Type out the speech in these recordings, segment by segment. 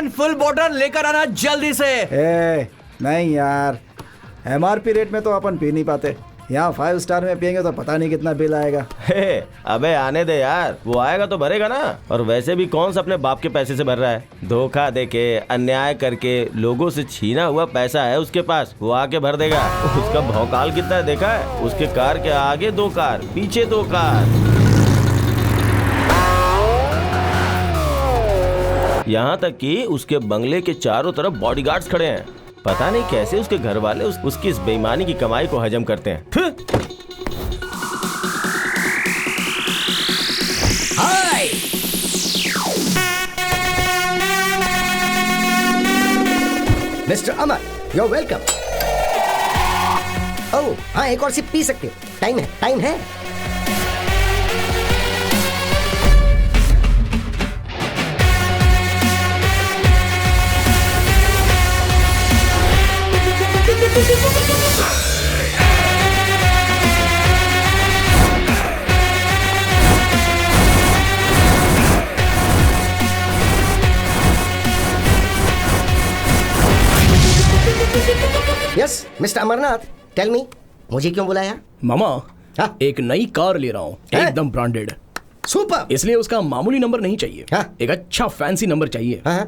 One full bottle लेकर आना जल्दी से। नहीं यार, MRP रेट में तो अपन पी नहीं पाते। यहाँ 5 स्टार में पियेंगे तो पता नहीं कितना बिल आएगा। अबे आने दे यार, वो आएगा तो भरेगा ना। और वैसे भी कौन सा अपने बाप के पैसे से भर रहा है? धोखा देके, अन्याय करके लोगों से छीना हुआ पैसा है उसके पास, वो आके भर देगा। उसका भौकाल कितना है देखा है? उसके कार के आगे 2 कार, पीछे 2 कार। यहाँ तक कि उसके बंगले के चारों तरफ बॉडीगार्ड्स खड़े हैं। पता नहीं कैसे उसके घर वाले उसकी इस बेईमानी की कमाई को हजम करते हैं। Hi mister Amar, you are welcome. Oh हाँ, एक और सिप पी सकते हो। टाइम है, टाइम है। Yes mister Amarnath, tell me, मुझे क्यों बुलाया? मामा, हाँ? एक नई कार ले रहा हूँ, एकदम ब्रांडेड। सुपर। इसलिए उसका मामूली नंबर नहीं चाहिए। हाँ? एक अच्छा फैंसी नंबर चाहिए। हाँ?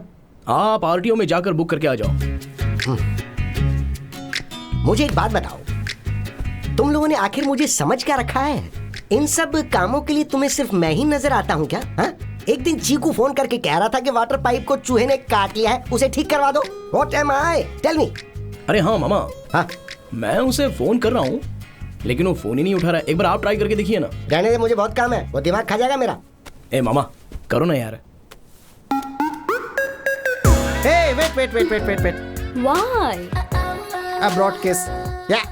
आप RTO में जाकर बुक करके आ जाओ। मुझे एक बात बताओ, तुम लोगों ने आखिर मुझे समझ क्या रखा है? इन सब कामों के लिए तुम्हें सिर्फ मैं ही नजर आता हूँ क्या? हाँ? एक दिन चीकू फोन करके कह रहा था कि वाटर पाइप को चूहे ने काट लिया है, उसे ठीक करवा दो। What am I? Tell me. अरे हाँ मामा, हाँ? मैं उसे फोन कर रहा हूँ लेकिन वो फोन ही नहीं उठा रहा है। एक बार आप ट्राई करके देखिए ना। रहने दे, मुझे बहुत काम है, वो दिमाग खा जाएगा मेरा। ए मामा, करो ना यार। Hey, wait. Why? Abroad kiss. Yeah.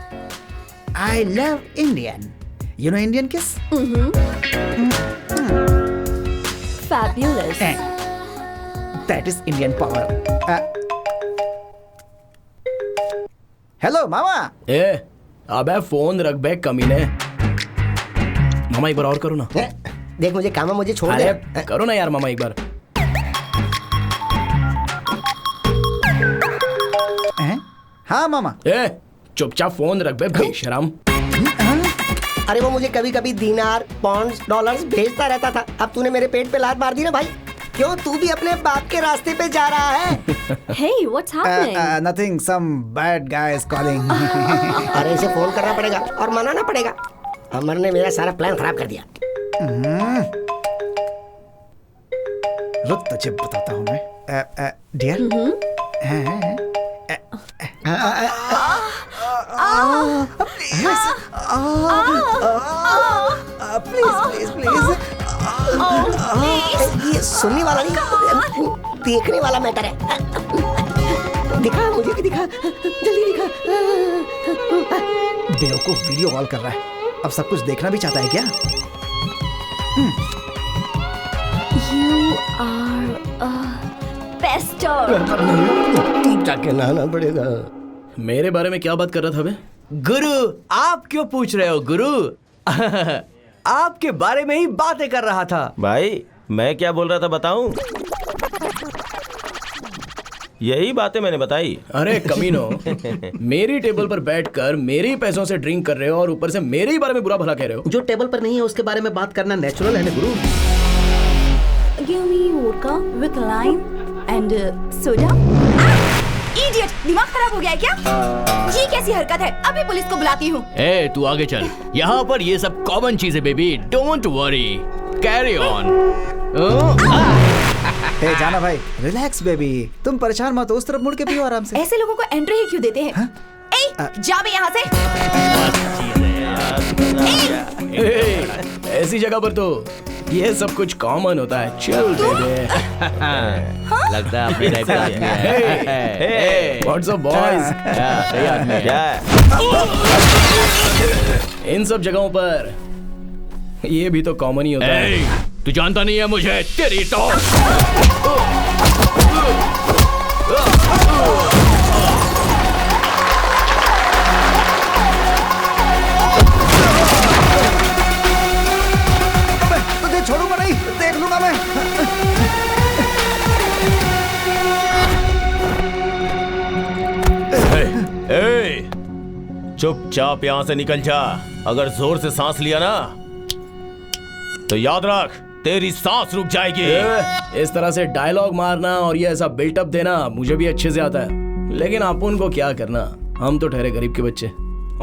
I love Indian. You know Indian kiss? Fabulous. That is Indian power. Hello, मामा। ए, अबे फोन रख बे कमीने। मामा एक बार और करो ना। देख मुझे काम है, मुझे छोड़ दे। अरे करो ना यार मामा एक बार। हाँ मामा। ए, चुपचाप फोन रख बे बेशरम। अरे वो मुझे कभी कभी दिनार, पॉन्ड्स, डॉलर्स भेजता रहता था। अब तूने मेरे पेट पे लात मार दी ना भाई। क्यों, तू भी अपने बाप के रास्ते पे जा रहा है? Hey, what's happening? Nothing. Some bad guy is calling. अरे इसे फोन करना पड़ेगा और मनाना पड़ेगा। अमर ने मेरा सारा प्लान खराब कर दिया। रुक, तुझे बताता हूँ मैं। Dear, please. ये सुनने वाला नहीं, देखने वाला मैटर है। दिखा, मुझे भी दिखा, जल्दी दिखा। बेवकूफ वीडियो कॉल कर रहा है। अब सब कुछ देखना भी चाहता है क्या? You are a pester. जाके नहाना पड़ेगा। मेरे बारे में क्या बात कर रहा था बे? गुरु, आप क्यों पूछ रहे हो गुरु? आपके बारे में ही बातें कर रहा था। भाई मैं क्या बोल रहा था बताऊं? यही बातें मैंने बताई। अरे कमीनो, मेरी टेबल पर बैठकर मेरे ही पैसों से ड्रिंक कर रहे हो और ऊपर से मेरे ही बारे में बुरा भला कह रहे हो। जो टेबल पर नहीं है उसके बारे में बात करना नेचुरल है ना गुरु। Give me vodka with lime and soda. Idiot, दिमाग खराब हो गया है क्या? ये कैसी हरकत है? अभी पुलिस को बुलाती हूँ। ए, तू आगे चल। यहाँ पर ये सब कॉमन चीज है baby. Don't worry, carry on. Hey जाना भाई, रिलैक्स बेबी। तुम परेशान मत हो, उस तरफ मुड़ के पियो आराम से। ऐसे लोगों को एंट्री ही क्यों देते हैं? ए, जा बे यहाँ से। ऐसी जगह पर तो ये सब कुछ कॉमन होता है। चल बेबी। लगता है अपने टाइप का आदमी है। What's up boys? सही आदमी है। इन सब जगहों पर ये भी तो कॉमन ही होता है। तू जानता नहीं है मुझे, तेरी तो तुझे छोड़ूंगा नहीं, देख लूंगा मैं। चुपचाप यहाँ से निकल जा। अगर जोर से सांस लिया ना तो याद रख तेरी सांस रुक जाएगी। इस तरह से डायलॉग मारना और ये ऐसा बिल्टअप देना मुझे भी अच्छे से आता है, लेकिन अपन को क्या करना, हम तो ठहरे गरीब के बच्चे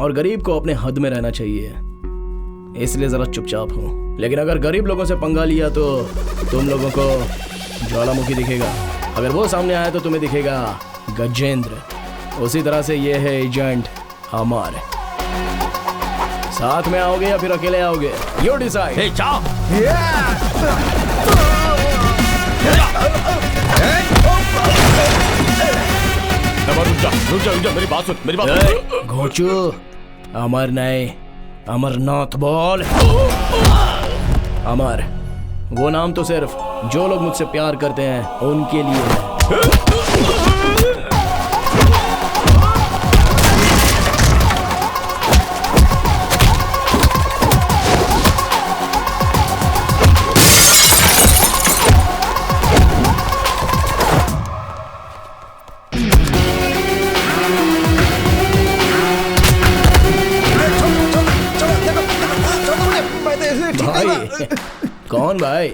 और गरीब को अपने हद में रहना चाहिए, इसलिए जरा चुपचाप हो। लेकिन अगर गरीब लोगों से पंगा लिया तो तुम लोगों को ज्वालामुखी दिखेगा, अगर वो सामने आया तो तुम्हें दिखेगा गजेंद्र। उसी तरह से ये है एजेंट अमर। साथ में आओगे या फिर अकेले आओगे, यू डिसाइड। ए, जा। रुक जा, मेरी बात सुन, मेरी बात सुन। घोचू, अमर नहीं, अमरनाथ बोल। अमर, वो नाम तो सिर्फ जो लोग मुझसे प्यार करते हैं उनके लिए है। भाई, कौन भाई?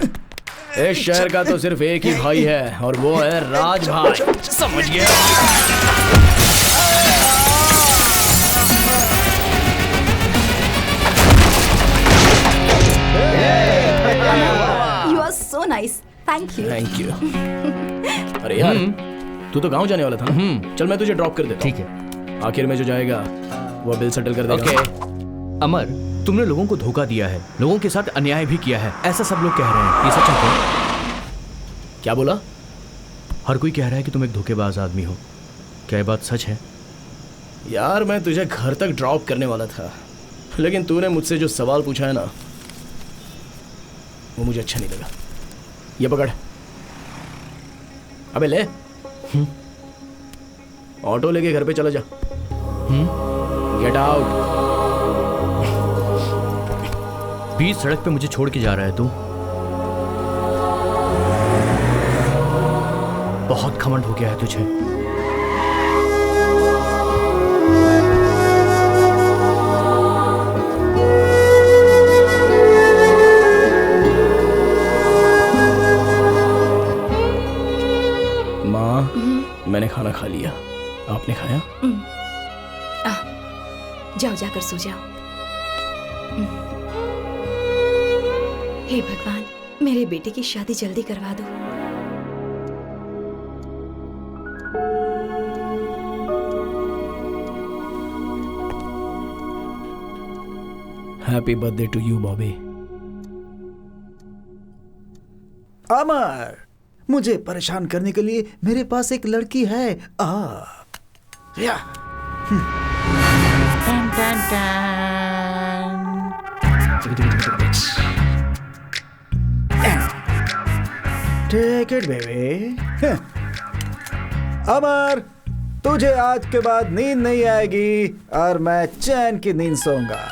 इस शहर का तो सिर्फ एक ही भाई है और वो है राज भाई। समझ गया? You are so nice. Thank you. Thank you. अरे यार, तू तो गांव जाने वाला था ना? चल मैं तुझे ड्रॉप कर देता हूँ। ठीक है। आखिर में जो जाएगा वो बिल सेटल कर देगा। ओके। अमर, तुमने लोगों को धोखा दिया है, लोगों के साथ अन्याय भी किया है, ऐसा सब लोग कह रहे हैं। ये सच है क्या? क्या बोला? हर कोई कह रहा है कि तुम एक धोखेबाज आदमी हो। क्या ये बात सच है? यार मैं तुझे घर तक ड्रॉप करने वाला था, लेकिन तूने मुझसे जो सवाल पूछा है ना, वो मुझे अच्छा नहीं लगा। ये पकड़। अबे ले। ऑटो लेके घर पे चला जा। Get out. बीच सड़क पे मुझे छोड़ के जा रहा है तू? बहुत घमंड हो गया है तुझे। माँ, मैंने खाना खा लिया, आपने खाया? जाओ, जाकर सो जाओ। हे भगवान, मेरे बेटे की शादी जल्दी करवा दो। Happy birthday to you Bobby. Amar, मुझे परेशान करने के लिए मेरे पास एक लड़की है। या। Take it baby. अमर, तुझे आज के बाद नींद नहीं आएगी और मैं चैन की नींद सोऊंगा।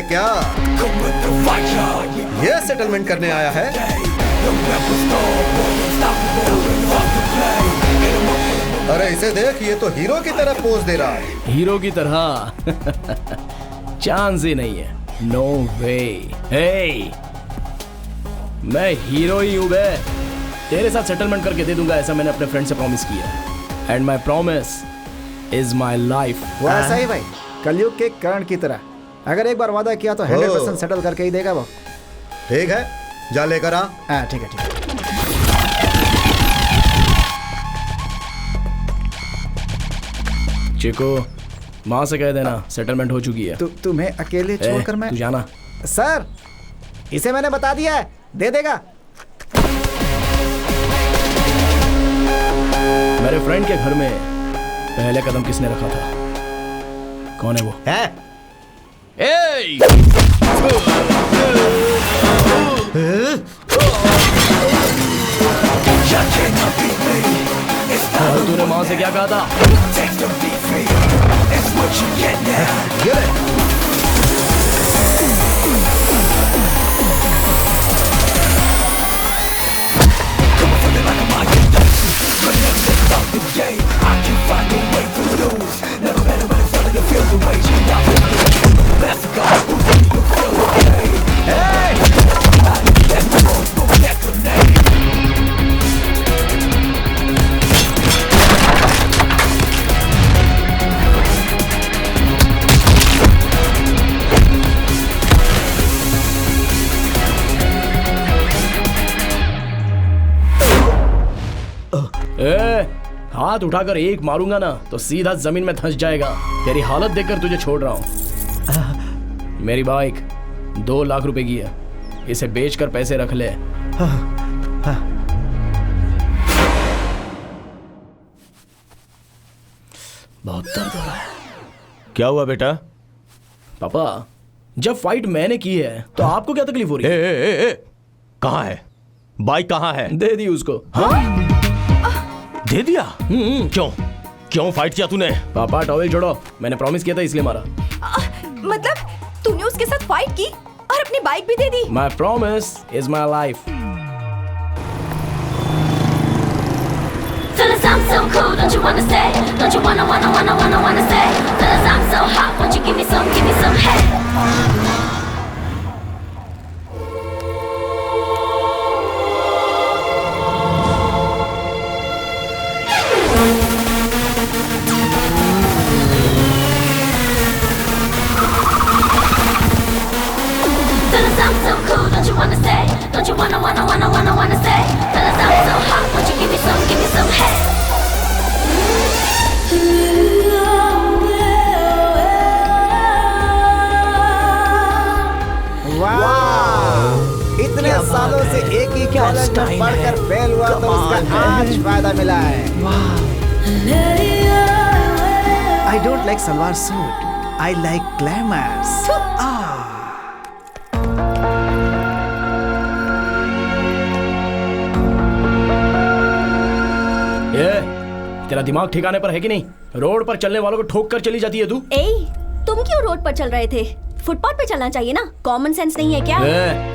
क्या ये सेटलमेंट करने आया है? अरे इसे देख, ये तो हीरो की तरह पोज दे रहा है। हीरो की तरह? चांस ही नहीं है। नो वे। हे, मैं हीरो ही हूँ बे। तेरे साथ सेटलमेंट करके दे दूंगा, ऐसा मैंने अपने फ्रेंड से प्रॉमिस किया है। And my promise is my life. वो ऐसा ही भाई, कलयुग के कर्ण की तरह, अगर एक बार वादा किया तो 100% सेटल करके ही देगा वो। ठीक है, जा लेकर आ। हाँ ठीक है ठीक है। चिको, माँ से कह देना सेटलमेंट हो चुकी है। तुम्हें अकेले छोड़कर मैं। तू जाना। सर, इसे मैंने बता दिया है, दे देगा। मेरे फ्रेंड के घर में पहले कदम किसने रखा था? कौन है वो? तूने माँ से क्या कहा था? हाथ उठाकर एक मारूंगा ना तो सीधा जमीन में धंस जाएगा। तेरी हालत देखकर तुझे छोड़ रहा हूं। मेरी बाइक 2 लाख रुपए की है, इसे बेचकर पैसे रख ले। बहुत दर्द हो रहा है। क्या हुआ बेटा? पापा, जब फाइट मैंने की है तो आपको क्या तकलीफ हो रही है? कहाँ है बाइक? कहाँ है? दे दी उसको। दे दिया? क्यों क्यों फाइट किया तूने? पापा टॉवेल छोड़ो, मैंने प्रॉमिस किया था इसलिए मारा। मतलब तूने उसके साथ फाइट की और अपनी बाइक भी दे दी? My promise is my life. Fellas, I'm so cool, don't you wanna stay? Don't you wanna stay? Fellas, I'm so hot, won't you give me some head? Fellas, I'm so cool, don't you wanna stay? Don't you wanna stay? Fellas, I'm so hot, won't you give me some head? वाह! इतने सालों से एक ही college में पढ़कर fail हुआ तो उसका आज फायदा मिला है। I don't like salwar suit, I like glamours. तेरा दिमाग ठिकाने पर है कि नहीं? रोड पर चलने वालों को ठोक कर चली जाती है तू। तुम क्यों रोड पर चल रहे थे? फुटपाथ पे चलना चाहिए ना। कॉमन सेंस नहीं है क्या?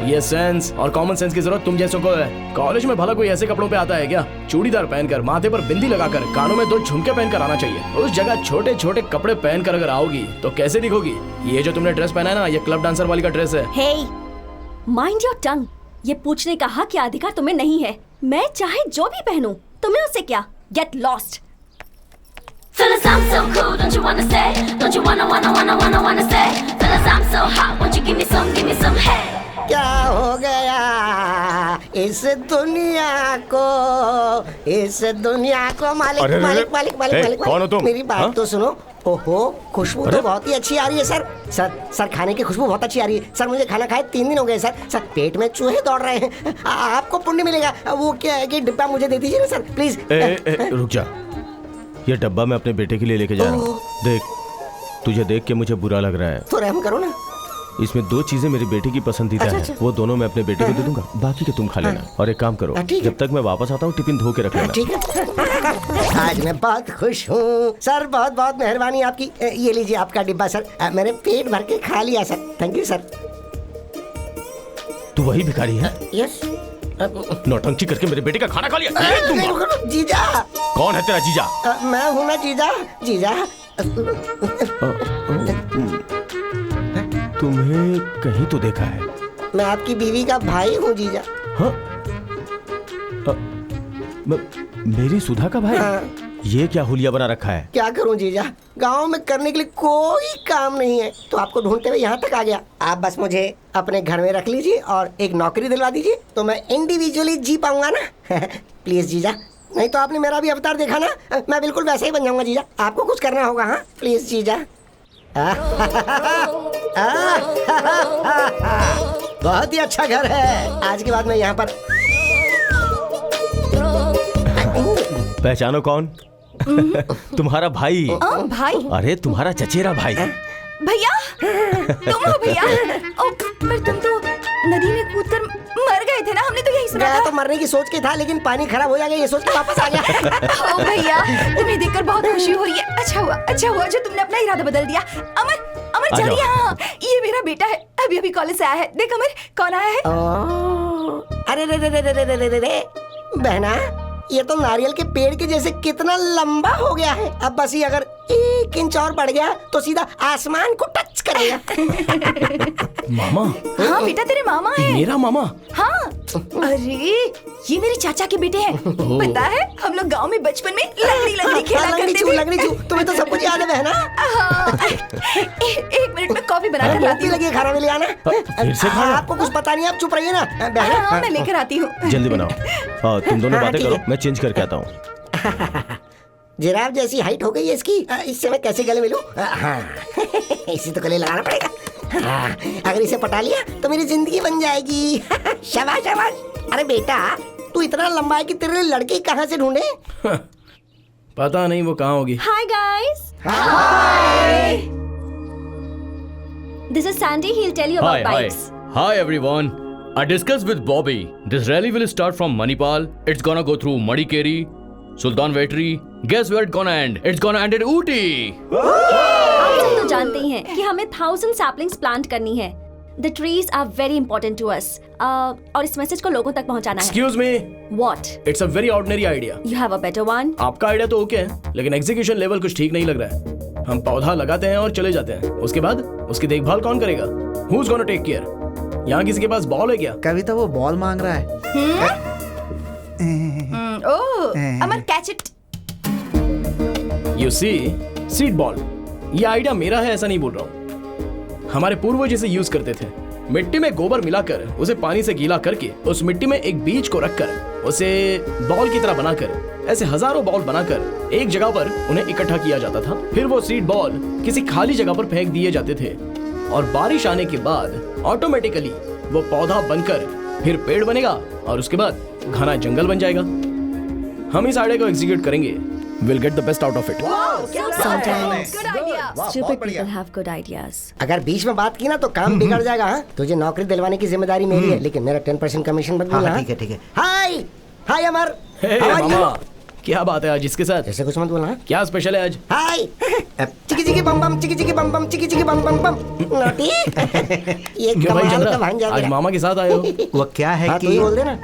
ये सेंस और कॉमन सेंस की जरूरत तुम जैसों को है। कॉलेज में भला कोई ऐसे कपड़ों पे आता है क्या? चूड़ीदार पहनकर, माथे पर बिंदी लगाकर, कानों में 2 झुमके पहनकर आना चाहिए। उस जगह छोटे छोटे कपड़े पहनकर अगर आओगी तो कैसे दिखोगी? ये जो तुमने ड्रेस पहना है ना, ये क्लब डांसर वाली का ड्रेस है। हे, माइंड योर टंग। ये पूछने का हक या अधिकार तुम्हें नहीं है। मैं चाहे जो भी पहनूं, तुम्हें उससे क्या? Get lost. Fellas, I'm so cool, don't you wanna stay? Don't you wanna stay? Fellas, I'm so hot, won't you give me some head? क्या हो गया इस दुनिया को? मालिक कौन हो तुम? मेरी बात तो सुनो। ओहो, खुशबू तो बहुत ही अच्छी आ रही है सर। खाने की खुशबू बहुत अच्छी आ रही है सर। मुझे खाना खाए 3 दिन हो गए सर। पेट में चूहे दौड़ रहे हैं। आपको पुण्य मिलेगा। वो क्या है कि डिब्बा मुझे दे दीजिए ना सर, प्लीज। रुक जा, ये डब्बा मैं अपने बेटे के लिए लेके जा रहा हूँ। देख, तुझे देख के मुझे बुरा लग रहा है तो रहम करो ना। इसमें 2 चीजें मेरी बेटी की पसंदीदा हैं। वो दोनों मैं अपने बेटे को दे दूंगा, बाकी के तुम खा लेना। और एक काम करो, जब तक मैं वापस आता हूँ टिफिन धो के रख लेना। ठीक है। आज मैं बहुत खुश हूँ सर। बहुत बहुत मेहरबानी आपकी। ये लीजिए आपका डिब्बा सर। मैंने पेट भर के खा लिया सर। Thank you sir. तू वही भिखारी है? यस। नौटंकी करके मेरे बेटे का खाना खा लिया। जीजा। कौन है तेरा जीजा? मैं हूँ ना जीजा। तुम्हें कहीं तो देखा है। मैं आपकी बीवी का भाई हूँ जीजा। मेरी सुधा का भाई? ये क्या हुलिया बना रखा है? क्या करूं जीजा, गांव में करने के लिए कोई काम नहीं है तो आपको ढूंढते हुए यहाँ तक आ गया। आप बस मुझे अपने घर में रख लीजिए और एक नौकरी दिलवा दीजिए तो मैं इंडिविजुअली जी पाऊंगा ना। प्लीज जीजा, नहीं तो आपने मेरा भी अवतार देखा ना, मैं बिल्कुल वैसे ही बन जाऊंगा जीजा। आपको कुछ करना होगा। हाँ प्लीज जीजा। बहुत ही अच्छा घर है। आज के बाद मैं यहाँ पर। पहचानो कौन? तुम्हारा भाई। भाई? अरे तुम्हारा चचेरा भाई। भैया, तुम हो भैया? पर तुम तो नदी में कूदकर मर गए थे ना, हमने तो यही सुना था। तो मरने की सोच के था लेकिन पानी खराब हो जाएगा ये सोच के वापस आ गया। ओ भैया, तुम्हें देखकर बहुत खुशी हो रही है। अच्छा हुआ जो तुमने अपना इरादा बदल दिया। अमर जल्दी यहाँ। ये मेरा बेटा है, अभी अभी कॉलेज से आया है। देख अमर, कौन आया है? अरे रे बहना, ये तो नारियल के पेड़ के जैसे कितना लंबा हो गया है। अब बस ये अगर 1 इंच और बढ़ गया तो सीधा आसमान को टच करेगा। मामा? हाँ बेटा, तेरे मामा है। मेरा मामा? हाँ। अरे ये मेरे चाचा के बेटे हैं। पता है हम लोग गांव में बचपन में लंगड़ी खेला करते थे। लंगड़ी तुम्हें तो सब कुछ याद है बहना। एक मिनट में कॉफी बनाकर लाती हूँ। लगी खाना में ले आना। फिर से खाना? आपको कुछ पता नहीं, आप चुप रहिए ना बहना। हाँ मैं लेकर आती हूँ। जल्दी बनाओ। तुम दोनों बातें करो, मैं चेंज करके आता हूँ। जिराफ जैसी हाइट हो गई है इसकी, इससे मैं कैसे गले मिलूं? हाँ इसे तो गले लगाना पड़ेगा। हाँ, अगर इसे पटा लिया तो मेरी जिंदगी बन जाएगी। शाबाश शाबाश। अरे बेटा, तू इतना लंबा है कि तेरे लिए लड़की कहाँ से ढूंढे? पता नहीं वो कहाँ होगी। Hi guys. Hi. This is Sandy. He'll tell you about bikes. Hi everyone. I discussed with Bobby. This rally will start from Manipal. It's gonna go through Madikeri, Sultan Vetri. Guess where it's gonna end? It's gonna end at Ooty. आप सब तो जानते ही हैं कि हमें 1000 saplings plant करनी है. The trees are very important to us. और इस मैसेज को लोगों तक पहुंचाना है. Excuse me. What? It's a very ordinary idea. You have a better one? आपका आइडिया तो ओके है, लेकिन एग्जीक्यूशन लेवल कुछ ठीक नहीं लग रहा है। हम पौधा लगाते हैं और चले जाते हैं। उसके बाद उसकी देखभाल कौन करेगा? Who's gonna take care? यहाँ किसी के पास बॉल है क्या? कविता वो बॉल मांग रहा है। Oh, Amar catch it. You see, seed ball. ये आइडिया मेरा है ऐसा नहीं बोल रहा हूँ। हमारे पूर्वज इसे यूज करते थे। मिट्टी में गोबर मिलाकर उसे पानी से गीला करके उस मिट्टी में एक बीज को रखकर उसे बॉल की तरह बनाकर ऐसे हजारों बॉल बनाकर एक जगह पर उन्हें इकट्ठा किया जाता था। फिर वो सीड बॉल किसी खाली जगह पर फेंक दिए जाते थे और बारिश आने के बाद ऑटोमेटिकली वो पौधा बनकर फिर पेड़ बनेगा और उसके बाद घना जंगल बन जाएगा। हम इस आइडिया को एग्जीक्यूट करेंगे। We'll get the best out of it. Sometimes Good idea. stupid people have good ideas. अगर बीच में बात की ना तो काम बिगड़ जाएगा। हाँ, तुझे नौकरी दिलवाने की जिम्मेदारी मेरी है, लेकिन मेरा 10% कमीशन मत भूलना। ठीक है। हाय अमर। मामा, क्या बात है आज इसके साथ? ऐसे कुछ मत बोलना। क्या स्पेशल है आज? हाय चिकी बम बम चिकी बम बम चिकी बम बम बम। नोटी ये क्यों भाई कमाल का चंद्रा, भांजा आज मामा के साथ आए हो? वो क्या है हाँ, कि तू ही बोल दे ना।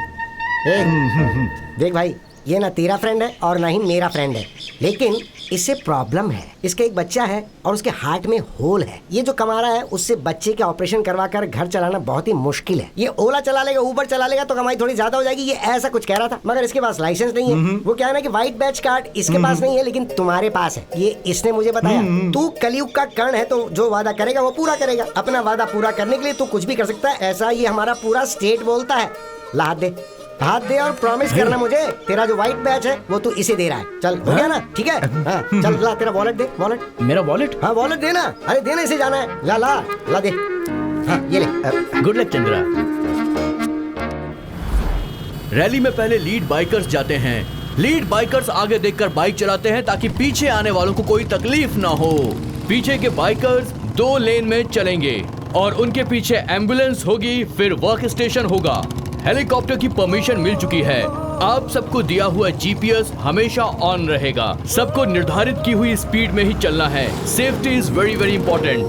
देख भाई, ये ना तेरा फ्रेंड है और ना ही मेरा फ्रेंड है, लेकिन इससे प्रॉब्लम है। इसका एक बच्चा है और उसके हार्ट में होल है। ये जो कमा रहा है उससे बच्चे के ऑपरेशन करवा कर घर चलाना बहुत ही मुश्किल है। ये ओला चला लेगा, ऊबर चला लेगा तो कमाई थोड़ी ज्यादा हो जाएगी। ये ऐसा कुछ कह रहा था, मगर इसके पास लाइसेंस नहीं है। वो क्या है ना कि व्हाइट बैच कार्ड इसके पास नहीं है, लेकिन तुम्हारे पास है। ये इसने मुझे बताया। तू कलयुग का कर्ण है तो जो वादा करेगा वो पूरा करेगा। अपना वादा पूरा करने के लिए तू कुछ भी कर सकता है, ऐसा ये हमारा पूरा स्टेट बोलता है। ला हाथ दे और प्रॉमिस करना मुझे, तेरा जो व्हाइट बैच है वो तू इसे दे रहा है। चल हो गया ना? ठीक है। हाँ, चल ला तेरा वॉलेट दे। वॉलेट? मेरा वॉलेट? हाँ वॉलेट देना। अरे देना, इसे जाना है। ला दे। हाँ ये ले। Good luck Chandra. रैली में पहले लीड बाइकर्स जाते हैं। लीड बाइकर्स आगे देखकर बाइक चलाते हैं ताकि पीछे आने वालों को कोई तकलीफ ना हो। पीछे के बाइकर्स 2 लेन में चलेंगे और उनके पीछे एम्बुलेंस होगी, फिर वर्क स्टेशन होगा। हेलीकॉप्टर की परमिशन मिल चुकी है। आप सबको दिया हुआ जीपीएस हमेशा ऑन रहेगा। सबको निर्धारित की हुई स्पीड में ही चलना है। Safety is very very important.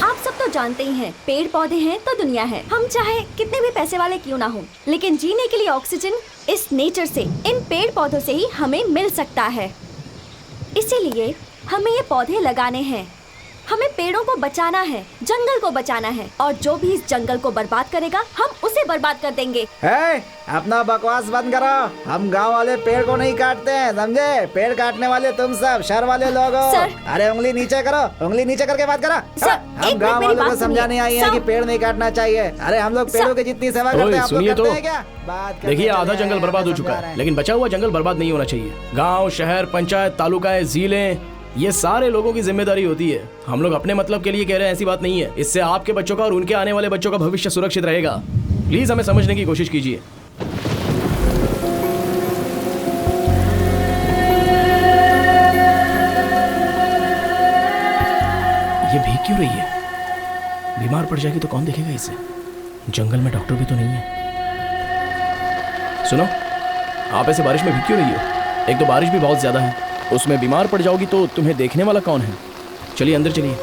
आप सब तो जानते ही हैं, पेड़ पौधे हैं तो दुनिया है। हम चाहे कितने भी पैसे वाले क्यों ना हो, लेकिन जीने के लिए ऑक्सीजन इस नेचर से, इन पेड़ पौधों से ही हमें मिल सकता है। इसीलिए हमें ये पौधे लगाने हैं। हमें पेड़ों को बचाना है, जंगल को बचाना है, और जो भी इस जंगल को बर्बाद करेगा हम उसे बर्बाद कर देंगे। अपना बकवास बंद करो। हम गांव वाले पेड़ को नहीं काटते हैं, समझे? पेड़ काटने वाले तुम सब शहर वाले लोग हो। अरे उंगली नीचे करो, उंगली नीचे करके बात करो। हम गांव वालों को समझाने आई है कि पेड़ नहीं काटना चाहिए। अरे हम लोग पेड़ों की जितनी सेवा करते हैं आप लोग करते हैं क्या? देखिए, आधा जंगल बर्बाद हो चुका है, लेकिन बचा हुआ जंगल बर्बाद नहीं होना चाहिए। गाँव, शहर, पंचायत, तालुकाएं, जिले, ये सारे लोगों की जिम्मेदारी होती है। हम लोग अपने मतलब के लिए कह रहे हैं, ऐसी बात नहीं है। इससे आपके बच्चों का और उनके आने वाले बच्चों का भविष्य सुरक्षित रहेगा। प्लीज हमें समझने की कोशिश कीजिए। ये भीग क्यों रही है? बीमार पड़ जाएगी तो कौन देखेगा इसे? जंगल में डॉक्टर भी तो नहीं है। सुनो, आप ऐसे बारिश में भीग क्यों रही हो? एक तो बारिश भी बहुत ज्यादा है, उसमें बीमार पड़ जाओगी तो तुम्हें देखने वाला कौन है? चलिए अंदर चलिए।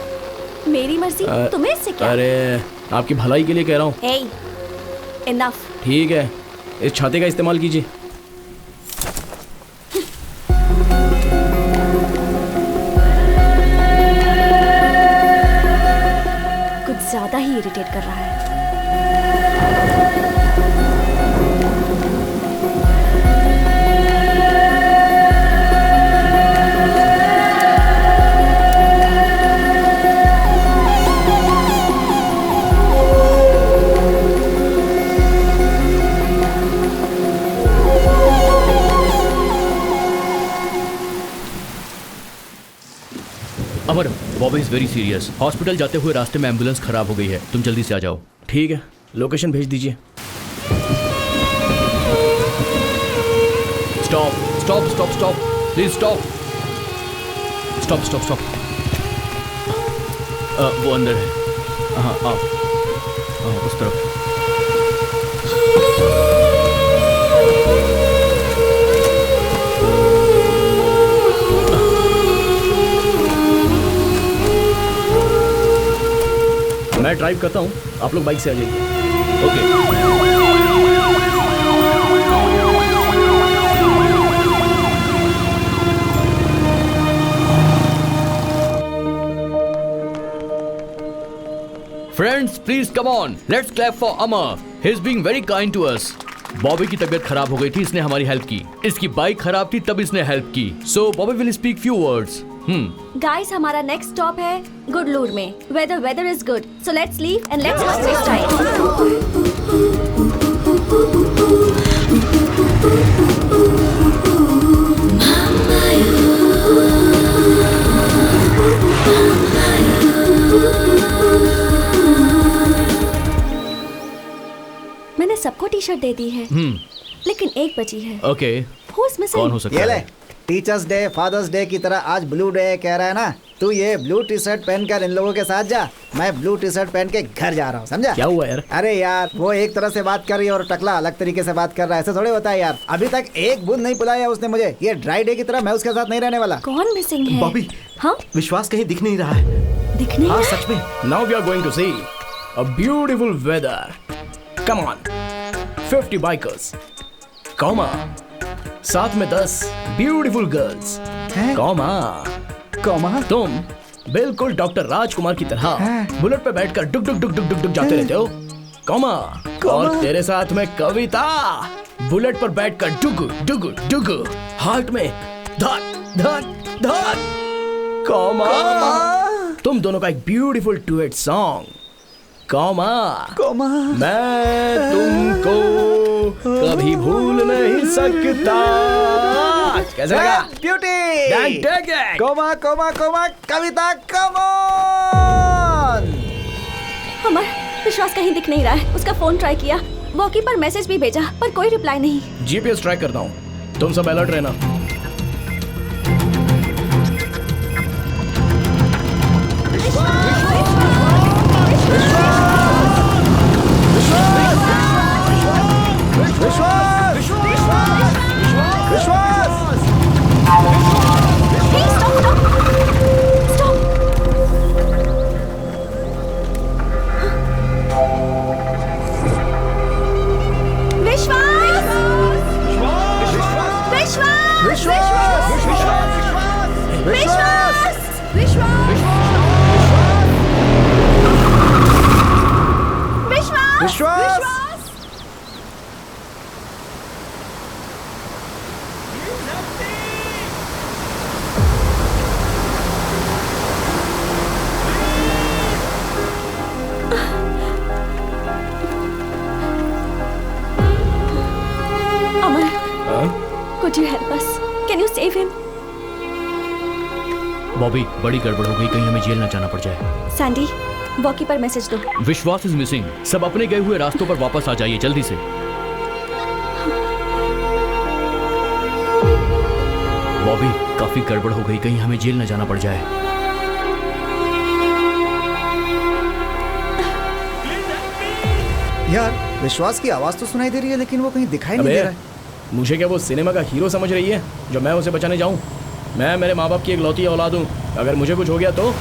मेरी मर्जी, तुम्हें इससे क्या? अरे आपकी भलाई के लिए कह रहा हूँ। Hey, enough. ठीक है, इस छाते का इस्तेमाल कीजिए। कुछ ज्यादा ही इरिटेट कर रहा है। Amar, Bobby is very serious. Hospital जाते हुए रास्ते में एम्बुलेंस खराब हो गई है, तुम जल्दी से आ जाओ। ठीक है, लोकेशन भेज दीजिए। Stop stop stop stop, please stop. Stop stop stop. वो अंदर है। हाँ आप उस तरफ। मैं ड्राइव करता हूँ, आप लोग बाइक से आ जाइए। Okay. Friends please come on, let's clap for Amar. He is being very kind to us. Bobby की तबीयत खराब हो गई थी, इसने हमारी हेल्प की। इसकी बाइक खराब थी तब इसने हेल्प की। So Bobby will speak few words. Guys, हमारा नेक्स्ट स्टॉप है गुडलूर में, where the weather is good. So let's leave and let's not waste time. मैंने सबको टी शर्ट दे दी है, लेकिन एक बची है। Okay, Who's missing? कौन हो सकता ये ले, है? टीचर्स डे, फादर्स डे की तरह आज ब्लू डे कह रहा है ना? तू ये ब्लू टी शर्ट पहनकर इन लोगों के साथ जा, मैं ब्लू टी शर्ट पहन के घर जा रहा हूँ, समझा? क्या हुआ यार? अरे यार, वो एक तरह से बात कर रही है और टकला अलग तरीके से बात कर रहा है, ऐसे थोड़े होता है यार। अभी तक एक बूंद नहीं पिलाया उसने मुझे। ये ड्राई डे की तरह मैं उसके साथ नहीं रहने वाला। कौन मिसिंग है? बॉबी, हाँ, विश्वास कहीं दिख नहीं रहा है। दिख नहीं हाँ रहा? सच में। Now we are going to see a beautiful weather. Come on, 50 bikers. Comma. साथ में 10 ब्यूटीफुल गर्ल्स। कॉमा कॉमा तुम बिल्कुल डॉक्टर राजकुमार की तरह बुलेट पे बैठकर डुक डुक डुक डुक डुक डुक जाते रहते हो। कॉमा और तेरे साथ में कविता बुलेट पर बैठकर डुग डुग डुग हार्ट में धक धक धक। कॉमा तुम दोनों का एक beautiful duet song. Comma comma मैं तुमको कभी भूल नहीं सकता। कैसे लगा? Beauty. Comma comma comma Kavita, come on. Amar, Vishwas कहीं दिख नहीं रहा है। उसका फोन ट्राई किया, वॉकी पर मैसेज भी भेजा, पर कोई रिप्लाई नहीं। जीपीएस ट्रैक करता हूँ, तुम सब अलर्ट रहना। विश्वास विश्वास अमर, could you help us? Can you save him? Bobby, बड़ी गड़बड़ हो गई, कहीं हमें जेल ना जाना पड़ जाए। सैंडी, वॉकी पर मैसेज दो। विश्वास इज मिसिंग। सब अपने गए हुए रास्तों पर वापस आ जाइए जल्दी से। बॉबी, काफी गड़बड़ हो गई, कहीं हमें जेल ना जाना पड़ जाए। यार, विश्वास की आवाज तो सुनाई दे रही है लेकिन वो कहीं दिखाई नहीं दे रहा है। मुझे क्या वो सिनेमा का हीरो समझ रही है जो मैं उसे बचाने जाऊं? मैं मेरे माँ बाप की एक लौती औलाद हूं। अगर मुझे कुछ हो गया तो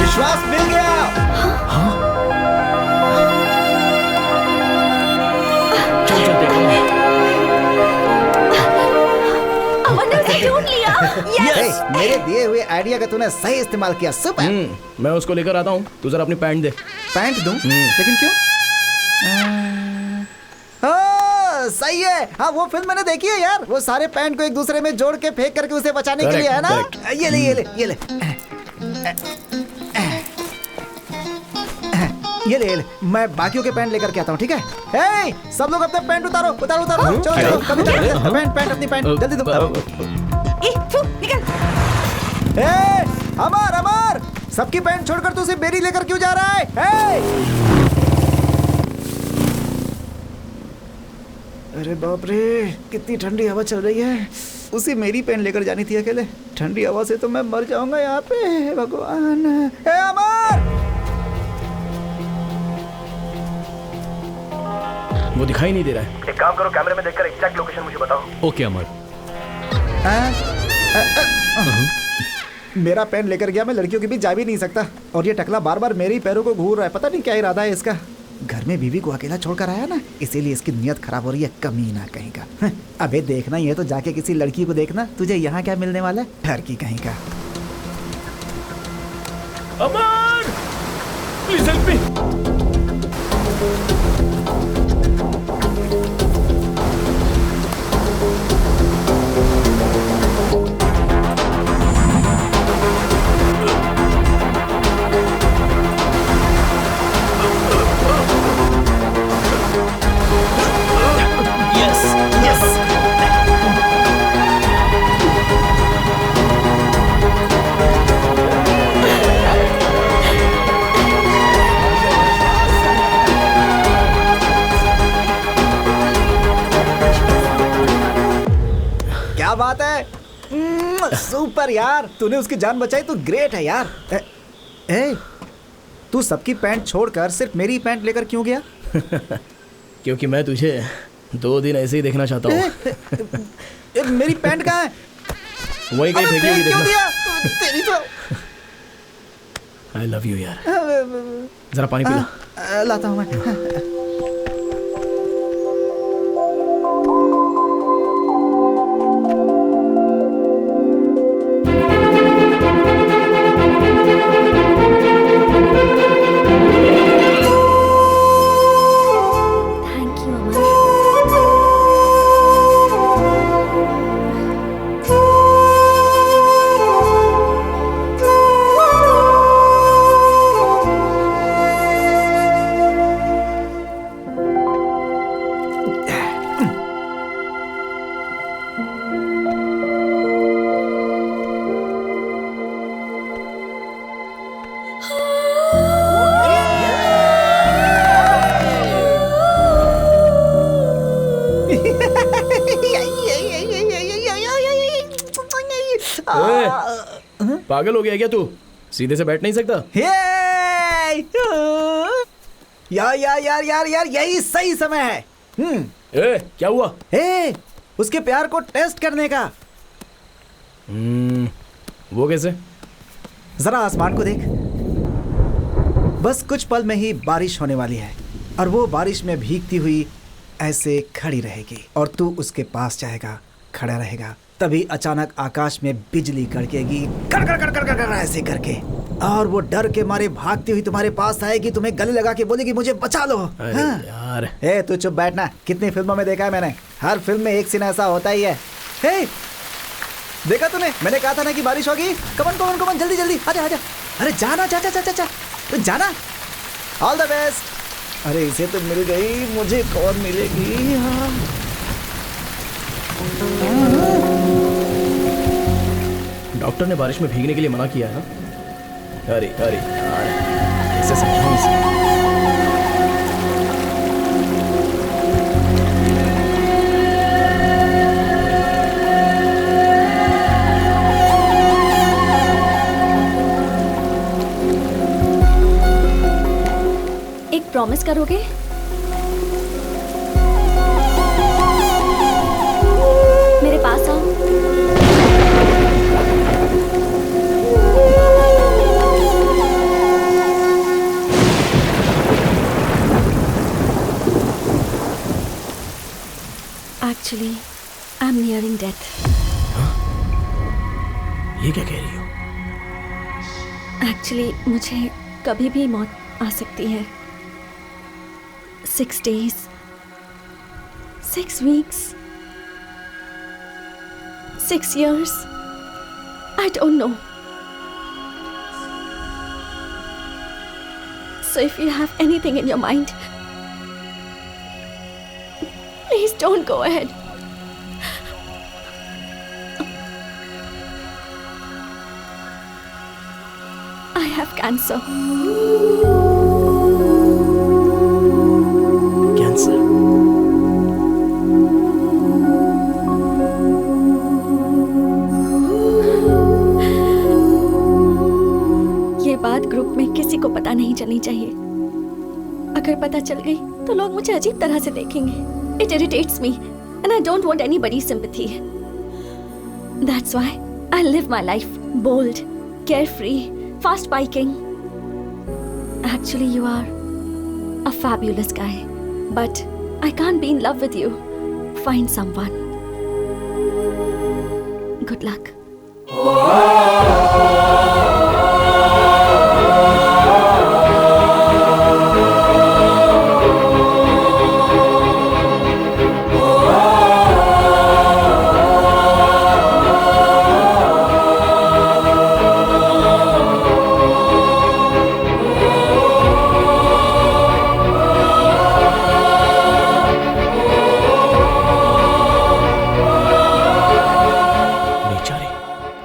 विश्वास मिल गया। चल चल देखो। अमर ने उसे ढूंढ लिया। Yes! मेरे दिए हुए आइडिया का तूने सही इस्तेमाल किया। सुपर। मैं उसको लेकर आता हूँ। तू जरा अपनी पैंट दे। पैंट दूं? लेकिन क्यों? सही है। हाँ, वो फिल्म मैंने देखी है यार। वो सारे पैंट को एक दूसरे में जोड़ के फेंक करके उसे बचाने के लिए है ना? ये ले ये ले ये ले ये ले ये ले। मैं बाकियों के पैंट लेकर के आता हूँ, ठीक है? हे, सब लोग अपने पैंट उतारो उतारो उतारो। चलो चलो, कभी पैंट पैंट अपनी पैंट जल्दी दो। निकल। हे, अमर अमर, सबकी पैंट छोड़कर तू सिर्फ मेरी लेकर क्यों जा रहा है? हे! अरे बाप रे, कितनी ठंडी हवा चल रही है। उसी मेरी पेन लेकर जानी थी अकेले। ठंडी हवा से तो मैं मर जाऊंगा यहाँ पे। हे भगवान। हे अमर! वो दिखाई नहीं दे रहा है। एक काम करो, कैमरे में देखकर एग्जैक्ट लोकेशन मुझे बताओ। ओके अमर। मेरा पेन लेकर गया, मैं लड़कियों के बीच जा भी नहीं सकता। और ये टकला बार बार मेरे ही पैरों को घूर रहा है। पता नहीं क्या इरादा है इसका। घर में बीवी को अकेला छोड़कर आया ना, इसीलिए इसकी नियत खराब हो रही है। कमीना कहीं का। अबे देखना, ये तो जाके किसी लड़की को देखना। तुझे यहाँ क्या मिलने वाला है? ठरकी कहीं का। अमर, प्लीज हेल्प मी। क्या बात है? सुपर यार, तूने उसकी जान बचाई तो ग्रेट है यार। ए, तू सबकी पैंट छोड़कर सिर्फ मेरी पैंट लेकर क्यों गया? क्योंकि मैं तुझे 2 दिन ऐसे ही देखना चाहता हूँ। मेरी पैंट कहाँ है? वही कहीं फेंकी हुई देखना। तेरी तो। I love you यार। जरा पानी पी ला। लाता हूँ मैं। पागल हो गया क्या तू? सीधे से बैठ नहीं सकता? यार यार यार यार यार यही सही समय है। क्या हुआ? उसके प्यार को टेस्ट करने का। वो कैसे? जरा आसमान को देख, बस कुछ पल में ही बारिश होने वाली है और वो बारिश में भीगती हुई ऐसे खड़ी रहेगी और तू उसके पास जाएगा, खड़ा रहेगा। तभी अचानक आकाश में बिजली कड़केगी, कर कर कर कर कर कर ऐसे करके, और वो डर के मारे भागती हुई तुम्हारे पास आएगी, तुम्हें गले लगा के बोलेगी मुझे बचा लो। अरे यार। तू चुप बैठना। कितनी फिल्मों में देखा है मैंने, हर फिल्म में एक सीन ऐसा होता ही है। देखा तूने, मैंने कहा था ना कि बारिश होगी। कमन कमन कमन, जल्दी जल्दी आजा आजा। अरे जाना, जा जा जा जा, तो जाना। All the best. अरे इसे तो मिल गई, मुझे कौन मिलेगी? डॉक्टर ने बारिश में भीगने के लिए मना किया है ना? अरे अरे यार, कैसे समझाऊं इसे? एक प्रॉमिस करोगे? मेरे पास आओ। Actually, I'm nearing death. ये क्या कह रही हो? Actually, मुझे कभी भी मौत आ सकती है। 6 days, 6 weeks, 6 years. I don't know. So if you have anything in your mind, please don't go ahead. I have cancer. Cancer? ये बात ग्रुप में किसी को पता नहीं चलनी चाहिए। अगर पता चल गई तो लोग मुझे अजीब तरह से देखेंगे। It irritates me and I don't want anybody's sympathy. That's why I live my life bold, carefree, fast biking. Actually, you are a fabulous guy, but I can't be in love with you. Find someone. Good luck.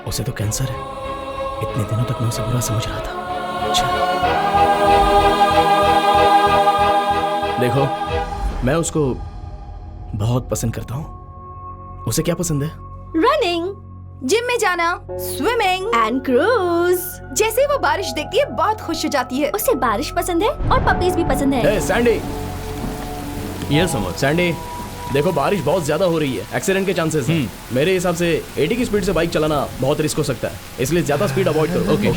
उसे तो cancer है। इतने दिनों तक मैं उसे बुरा समझ रहा था। अच्छा। देखो, मैं उसको बहुत पसंद करता हूँ। उसे क्या पसंद है? रनिंग, जिम में जाना, स्विमिंग एंड क्रूज। जैसे ही वो बारिश देखती है बहुत खुश हो जाती है। उसे बारिश पसंद है और पपीज भी पसंद है। सैंडी, ये समझ। सैंडी, देखो बारिश बहुत ज्यादा हो रही है, एक्सीडेंट के चांसेस हैं। मेरे हिसाब से 80 की स्पीड से बाइक चलाना बहुत रिस्क हो सकता है, इसलिए ज्यादा स्पीड अवॉइड करो। ओके।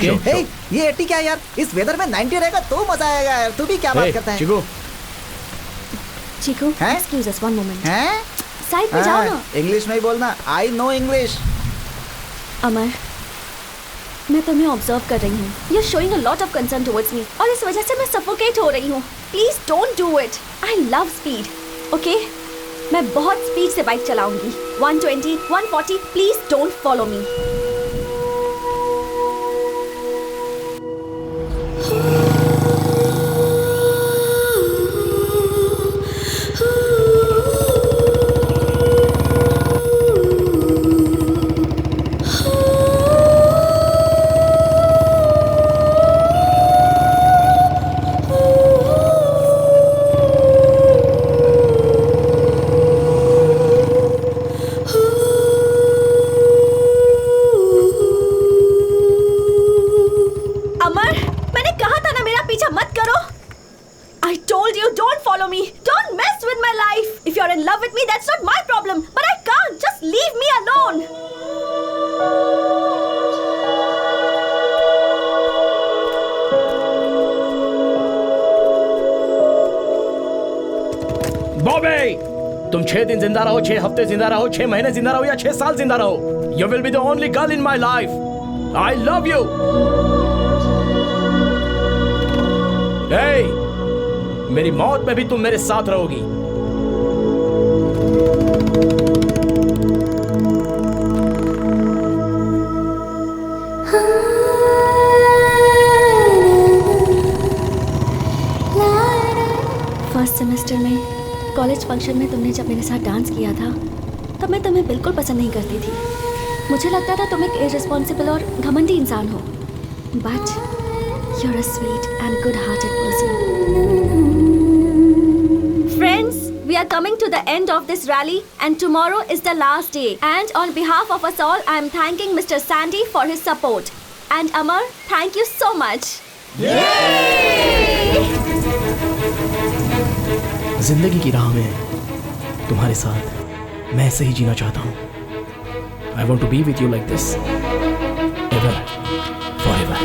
ये 80 क्या यार, इस वेदर में 90 रहेगा तो मजा आएगा यार। तू भी क्या बात करता है? Chiku, excuse us one moment. हैं? साइड पे जाओ ना। इंग्लिश में ही बोलना। I know English. अमर, मैं तुम्हें ऑब्जर्व कर रही हूँ। You are showing a lot of concern towards me और इस वजह से मैं सफोकेट हो रही हूँ। Please don't do it. I love speed. Okay, मैं बहुत स्पीड से बाइक चलाऊंगी। 120, 140। Please don't follow me. तुम 6 दिन जिंदा रहो, 6 हफ्ते जिंदा रहो, 6 महीने जिंदा रहो या 6 साल जिंदा रहो, you will be the only girl in my life. I love you. मेरी मौत में भी तुम मेरे साथ रहोगी। फर्स्ट सेमेस्टर में कॉलेज फंक्शन में तुमने जब मेरे साथ डांस किया था तब मैं तुम्हें बिल्कुल पसंद नहीं करती थी। मुझे लगता था तुम एक इररिस्पॉन्सिबल और घमंडी इंसान हो, but you're a sweet and good-hearted person. Friends, we are coming to the end of this rally and tomorrow is the last day. And on behalf of us all, I am thanking Mr. Sandy for his support. And Amar, thank you so much. Yay! जिंदगी की राह में तुम्हारे साथ मैं ऐसे ही जीना चाहता हूँ। I want to be with you like this, ever, forever.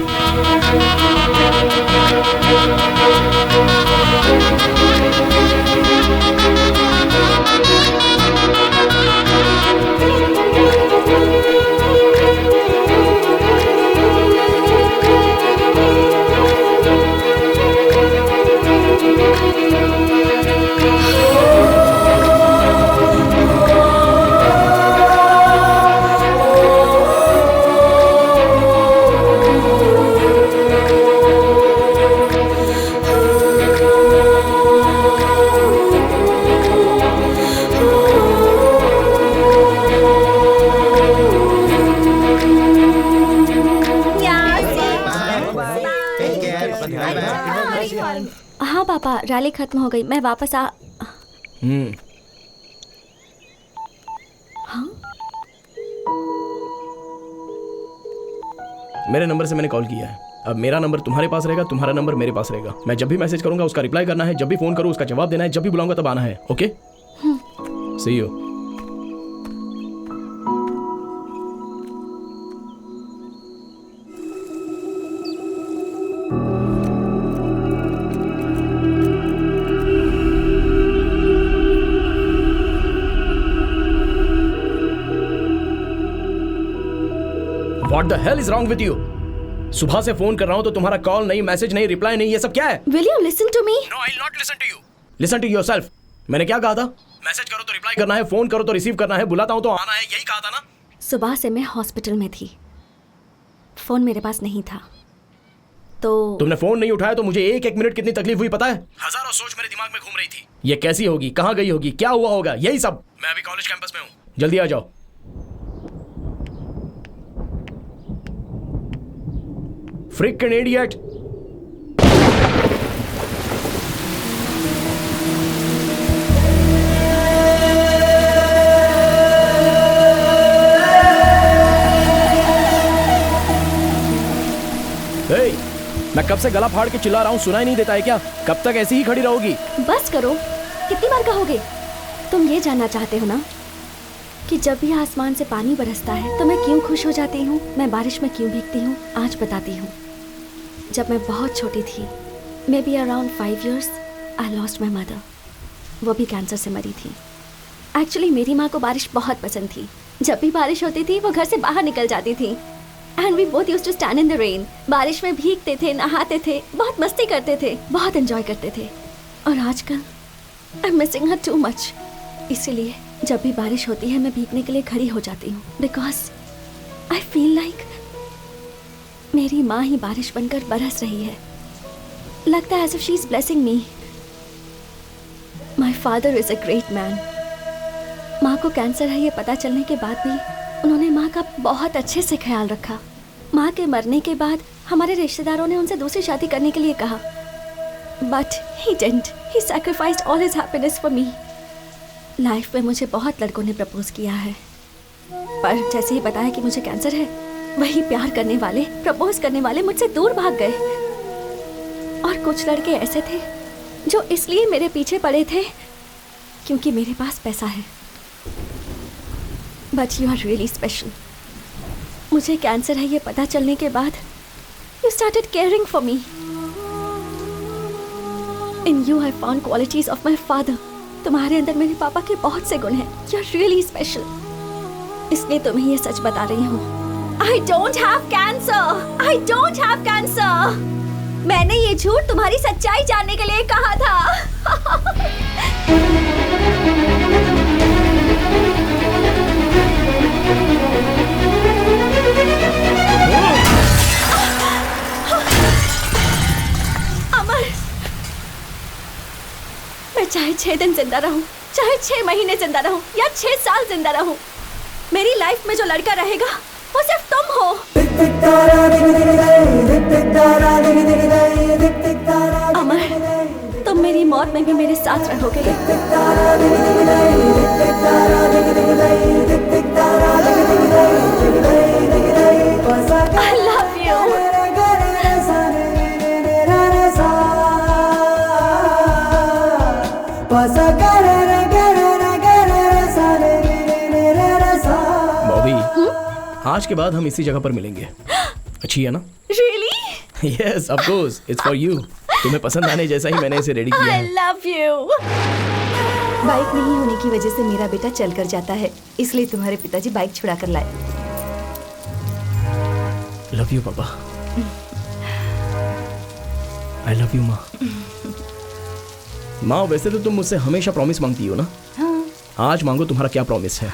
हाँ पापा, रैली खत्म हो गई, मैं वापस आ। हाँ? मेरे नंबर से मैंने कॉल किया है। अब मेरा नंबर तुम्हारे पास रहेगा, तुम्हारा नंबर मेरे पास रहेगा। मैं जब भी मैसेज करूंगा उसका रिप्लाई करना है, जब भी फोन करूँ उसका जवाब देना है, जब भी बुलाऊंगा तब आना है। Okay? See you. What the hell is wrong with you? सुबह से फोन कर रहा हूँ तो तुम्हारा कॉल नहीं, मैसेज नहीं, रिप्लाई नहीं, ये सब क्या है? Will you listen to me? No, I'll not listen to you. Listen to yourself. मैंने क्या कहा था? मैसेज करो तो रिप्लाई करना है, फोन करो तो रिसीव करना है, बुलाता हूँ तो आना है, यही कहा था ना? सुबह से मैं हॉस्पिटल में थी, फोन मेरे पास नहीं था, तो तुमने फोन नहीं उठाया तो मुझे एक मिनट कितनी तकलीफ हुई पता है? हजारों सोच मेरे दिमाग में घूम रही थी। ये कैसी होगी, कहाँ गई होगी, क्या हुआ होगा, यही सब। मैं अभी कॉलेज कैंपस में हूँ, जल्दी आ जाओ। Freaking idiot! Hey, मैं कब से गला फाड़ के चिल्ला रहा हूँ, सुनाई नहीं देता है क्या? कब तक ऐसी ही खड़ी रहोगी? बस करो, कितनी बार कहोगे? तुम ये जानना चाहते हो ना कि जब भी आसमान से पानी बरसता है तो मैं क्यों खुश हो जाती हूँ, मैं बारिश में क्यों भीगती हूँ? आज बताती हूँ। जब मैं बहुत छोटी थी, may be around 5 years, I lost my mother. वो भी कैंसर से मरी थी। एक्चुअली मेरी माँ को बारिश बहुत पसंद थी। जब भी बारिश होती थी वो घर से बाहर निकल जाती थी। And we both used to stand in the rain. बारिश में भीगते थे, नहाते थे, बहुत मस्ती करते थे, बहुत एंजॉय करते थे। और आजकल I am missing her too much. इसीलिए जब भी बारिश होती है मैं भीगने के लिए खड़ी हो जाती हूँ, बिकॉज आई फील लाइक मेरी माँ ही बारिश बनकर बरस रही है। लगता है as if she is blessing me. My father is a great man. माँ को कैंसर है ये पता चलने के बाद भी उन्होंने माँ का बहुत अच्छे से ख्याल रखा। माँ के मरने के बाद हमारे रिश्तेदारों ने उनसे दूसरी शादी करने के लिए कहा, but he didn't. He sacrificed all his happiness for me. Life में मुझे बहुत लड़कों ने प्रपोज किया है, पर जैसे ही बताया कि मुझे कैंसर है, वही प्यार करने वाले, प्रपोज करने वाले मुझसे दूर भाग गए। और कुछ लड़के ऐसे थे जो इसलिए मेरे पीछे पड़े थे क्योंकि मेरे पास पैसा है। But you are really special. मुझे कैंसर है ये पता चलने के बाद you started caring for me. In you I found qualities of my father. तुम्हारे अंदर मेरे पापा के बहुत से गुण हैं। यू आर रियली स्पेशल, इसलिए तुम्हें ये सच बता रही हूँ। I don't have cancer. I don't have cancer. मैंने ये झूठ तुम्हारी सच्चाई जानने के लिए कहा था। अमर, मैं चाहे 6 दिन जिंदा रहूं, चाहे 6 महीने जिंदा रहूं या 6 साल जिंदा रहूं, मेरी लाइफ में जो लड़का रहेगा वो सिर्फ तुम हो। अमर, तुम मेरी मौत में भी मेरे साथ रहोगे। I love you. आज के बाद हम इसी जगह पर मिलेंगे। अच्छी है ना? Really? Yes, of course. It's for you. तुम्हें पसंद आने जैसा ही मैंने इसे रेडी किया है। I love you. बाइक नहीं होने की वजह से मेरा बेटा चल कर जाता है, इसलिए तुम्हारे पिताजी बाइक छुड़ा कर लाए। Love you, पापा। I love you, माँ। माँ, वैसे तो तुम मुझसे हमेशा प्रॉमिस मांगती हो ना? हाँ। आज मांगो, तुम्हारा क्या प्रॉमिस है?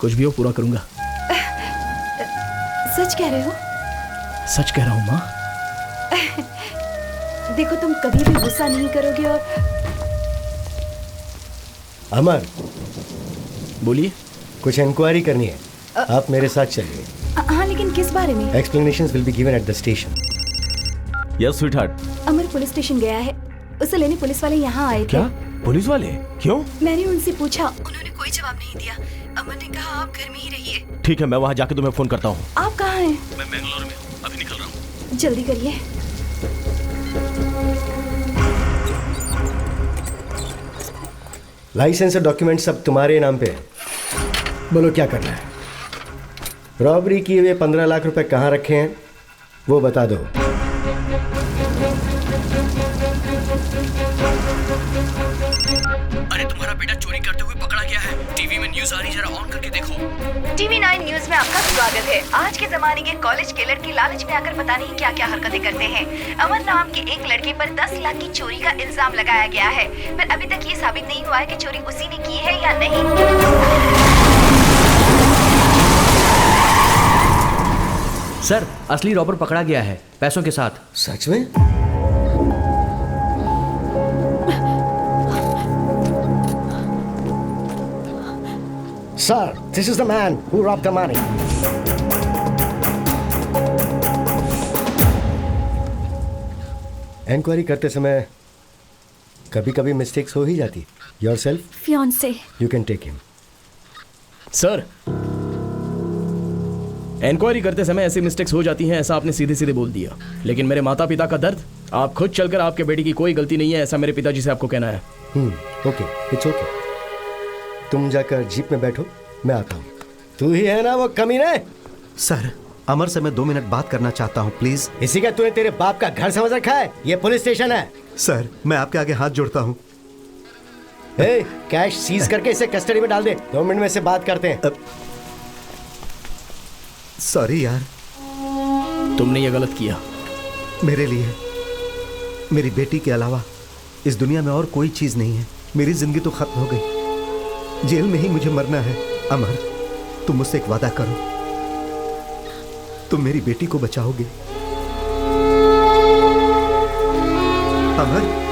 कुछ भी हो पूरा करूंगा। सच कह रहे हो? सच कह रहा हूँ माँ। देखो, तुम कभी भी गुस्सा नहीं करोगे। और अमर, बोलिए। कुछ इंक्वायरी करनी है, आप मेरे साथ चलिए। हाँ, लेकिन किस बारे में? Explanations will be given at the station. Yes sweetheart. Amar police station गया है, उसे लेने पुलिस वाले यहाँ आए थे। क्या? पुलिस वाले? क्यों? मैंने उनसे पूछा, उन्होंने कोई जवाब नहीं दिया। अमर ने कहा आप घर में ही रहिए। ठीक है, मैं वहाँ जाके तुम्हें फोन करता हूँ। आप कहाँ हैं? मैं बेंगलोर में हूँ, अभी निकल रहा हूँ। जल्दी करिए। लाइसेंस और डॉक्यूमेंट सब तुम्हारे नाम पे है। बोलो क्या करना है? रॉबरी किए हुए 15 लाख रुपए कहाँ रखे हैं वो बता दो। अरे तुम्हारा बेटा चोरी करते हुए पकड़ा गया है। टीवी में न्यूज़ आ रही, जरा ऑन करके देखो। टीवी 9 न्यूज में आपका स्वागत है। आज के जमाने के कॉलेज के लड़के लालच में आकर पता नहीं क्या क्या हरकतें करते हैं। अमर नाम के एक लड़के पर 10 लाख की चोरी का इल्जाम लगाया गया है, पर अभी तक ये साबित नहीं हुआ है कि चोरी उसी ने की है या नहीं। सर, असली रॉबर पकड़ा गया है, पैसों के साथ। सच में? Sir, this is the man who robbed the money. Inquiry करते समय कभी-कभी मिस्टेक्स हो ही जाती। Yourself? Fiancé. You can take him. Sir, inquiry करते समय ऐसी मिस्टेक्स हो जाती हैं, ऐसा आपने सीधे सीधे बोल दिया। लेकिन मेरे माता पिता का दर्द, आप खुद चलकर आपके बेटी की कोई गलती नहीं है, ऐसा मेरे पिताजी से आपको कहना है। Okay, it's okay. तुम जाकर जीप में बैठो, मैं आता हूँ। तू ही है ना वो कमीने? सर, अमर से मैं 2 मिनट बात करना चाहता हूँ, प्लीज। इसी का तूने तेरे बाप का घर समझ रखा है? ये पुलिस स्टेशन है। सर, मैं आपके आगे हाथ जोड़ता हूँ। कैश सीज करके इसे कस्टडी में डाल दे। 2 मिनट में से बात करते हैं। सॉरी यार, तुमने ये गलत किया। मेरे लिए मेरी बेटी के अलावा इस दुनिया में और कोई चीज नहीं है। मेरी जिंदगी तो खत्म हो गई, जेल में ही मुझे मरना है। अमर, तुम मुझसे एक वादा करो, तुम मेरी बेटी को बचाओगे। अमर,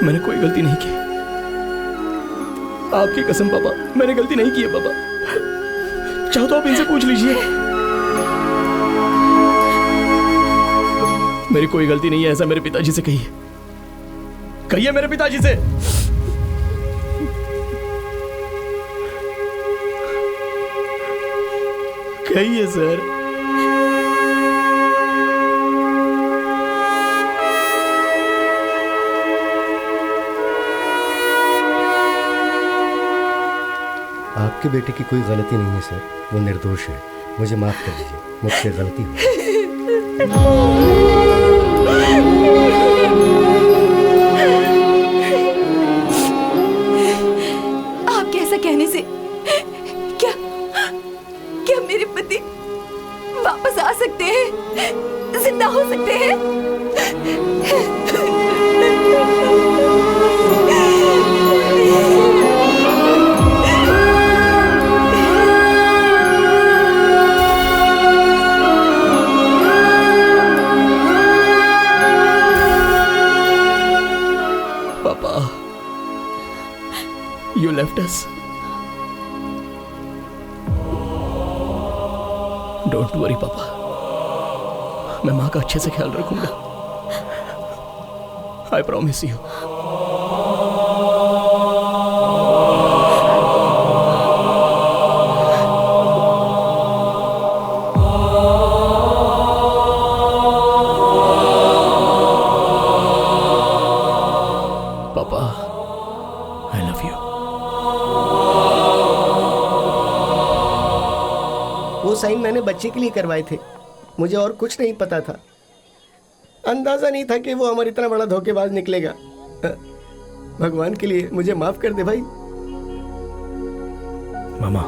मैंने कोई गलती नहीं की। आपकी कसम पापा, मैंने गलती नहीं की है पापा। चाहो तो आप इनसे पूछ लीजिए। मेरी कोई गलती नहीं है, ऐसा मेरे पिताजी से कहिए। कहिए मेरे पिताजी से। कहिए सर। आपके बेटे की कोई गलती नहीं है सर, वो निर्दोष है। मुझे माफ कर दीजिए, मुझसे गलती हुई। आपके ऐसा कहने से क्या मेरे पति वापस आ सकते हैं, जिंदा हो सकते हैं? You left us. Don't worry, पापा। मैं माँ का अच्छे से ख्याल रखूंगा। I promise you. पापा, I love you. वो साइन मैंने बच्चे के लिए करवाए थे, मुझे और कुछ नहीं पता था। अंदाजा नहीं था कि वो हमारा इतना बड़ा धोखेबाज निकलेगा। भगवान के लिए मुझे माफ कर दे भाई। मामा,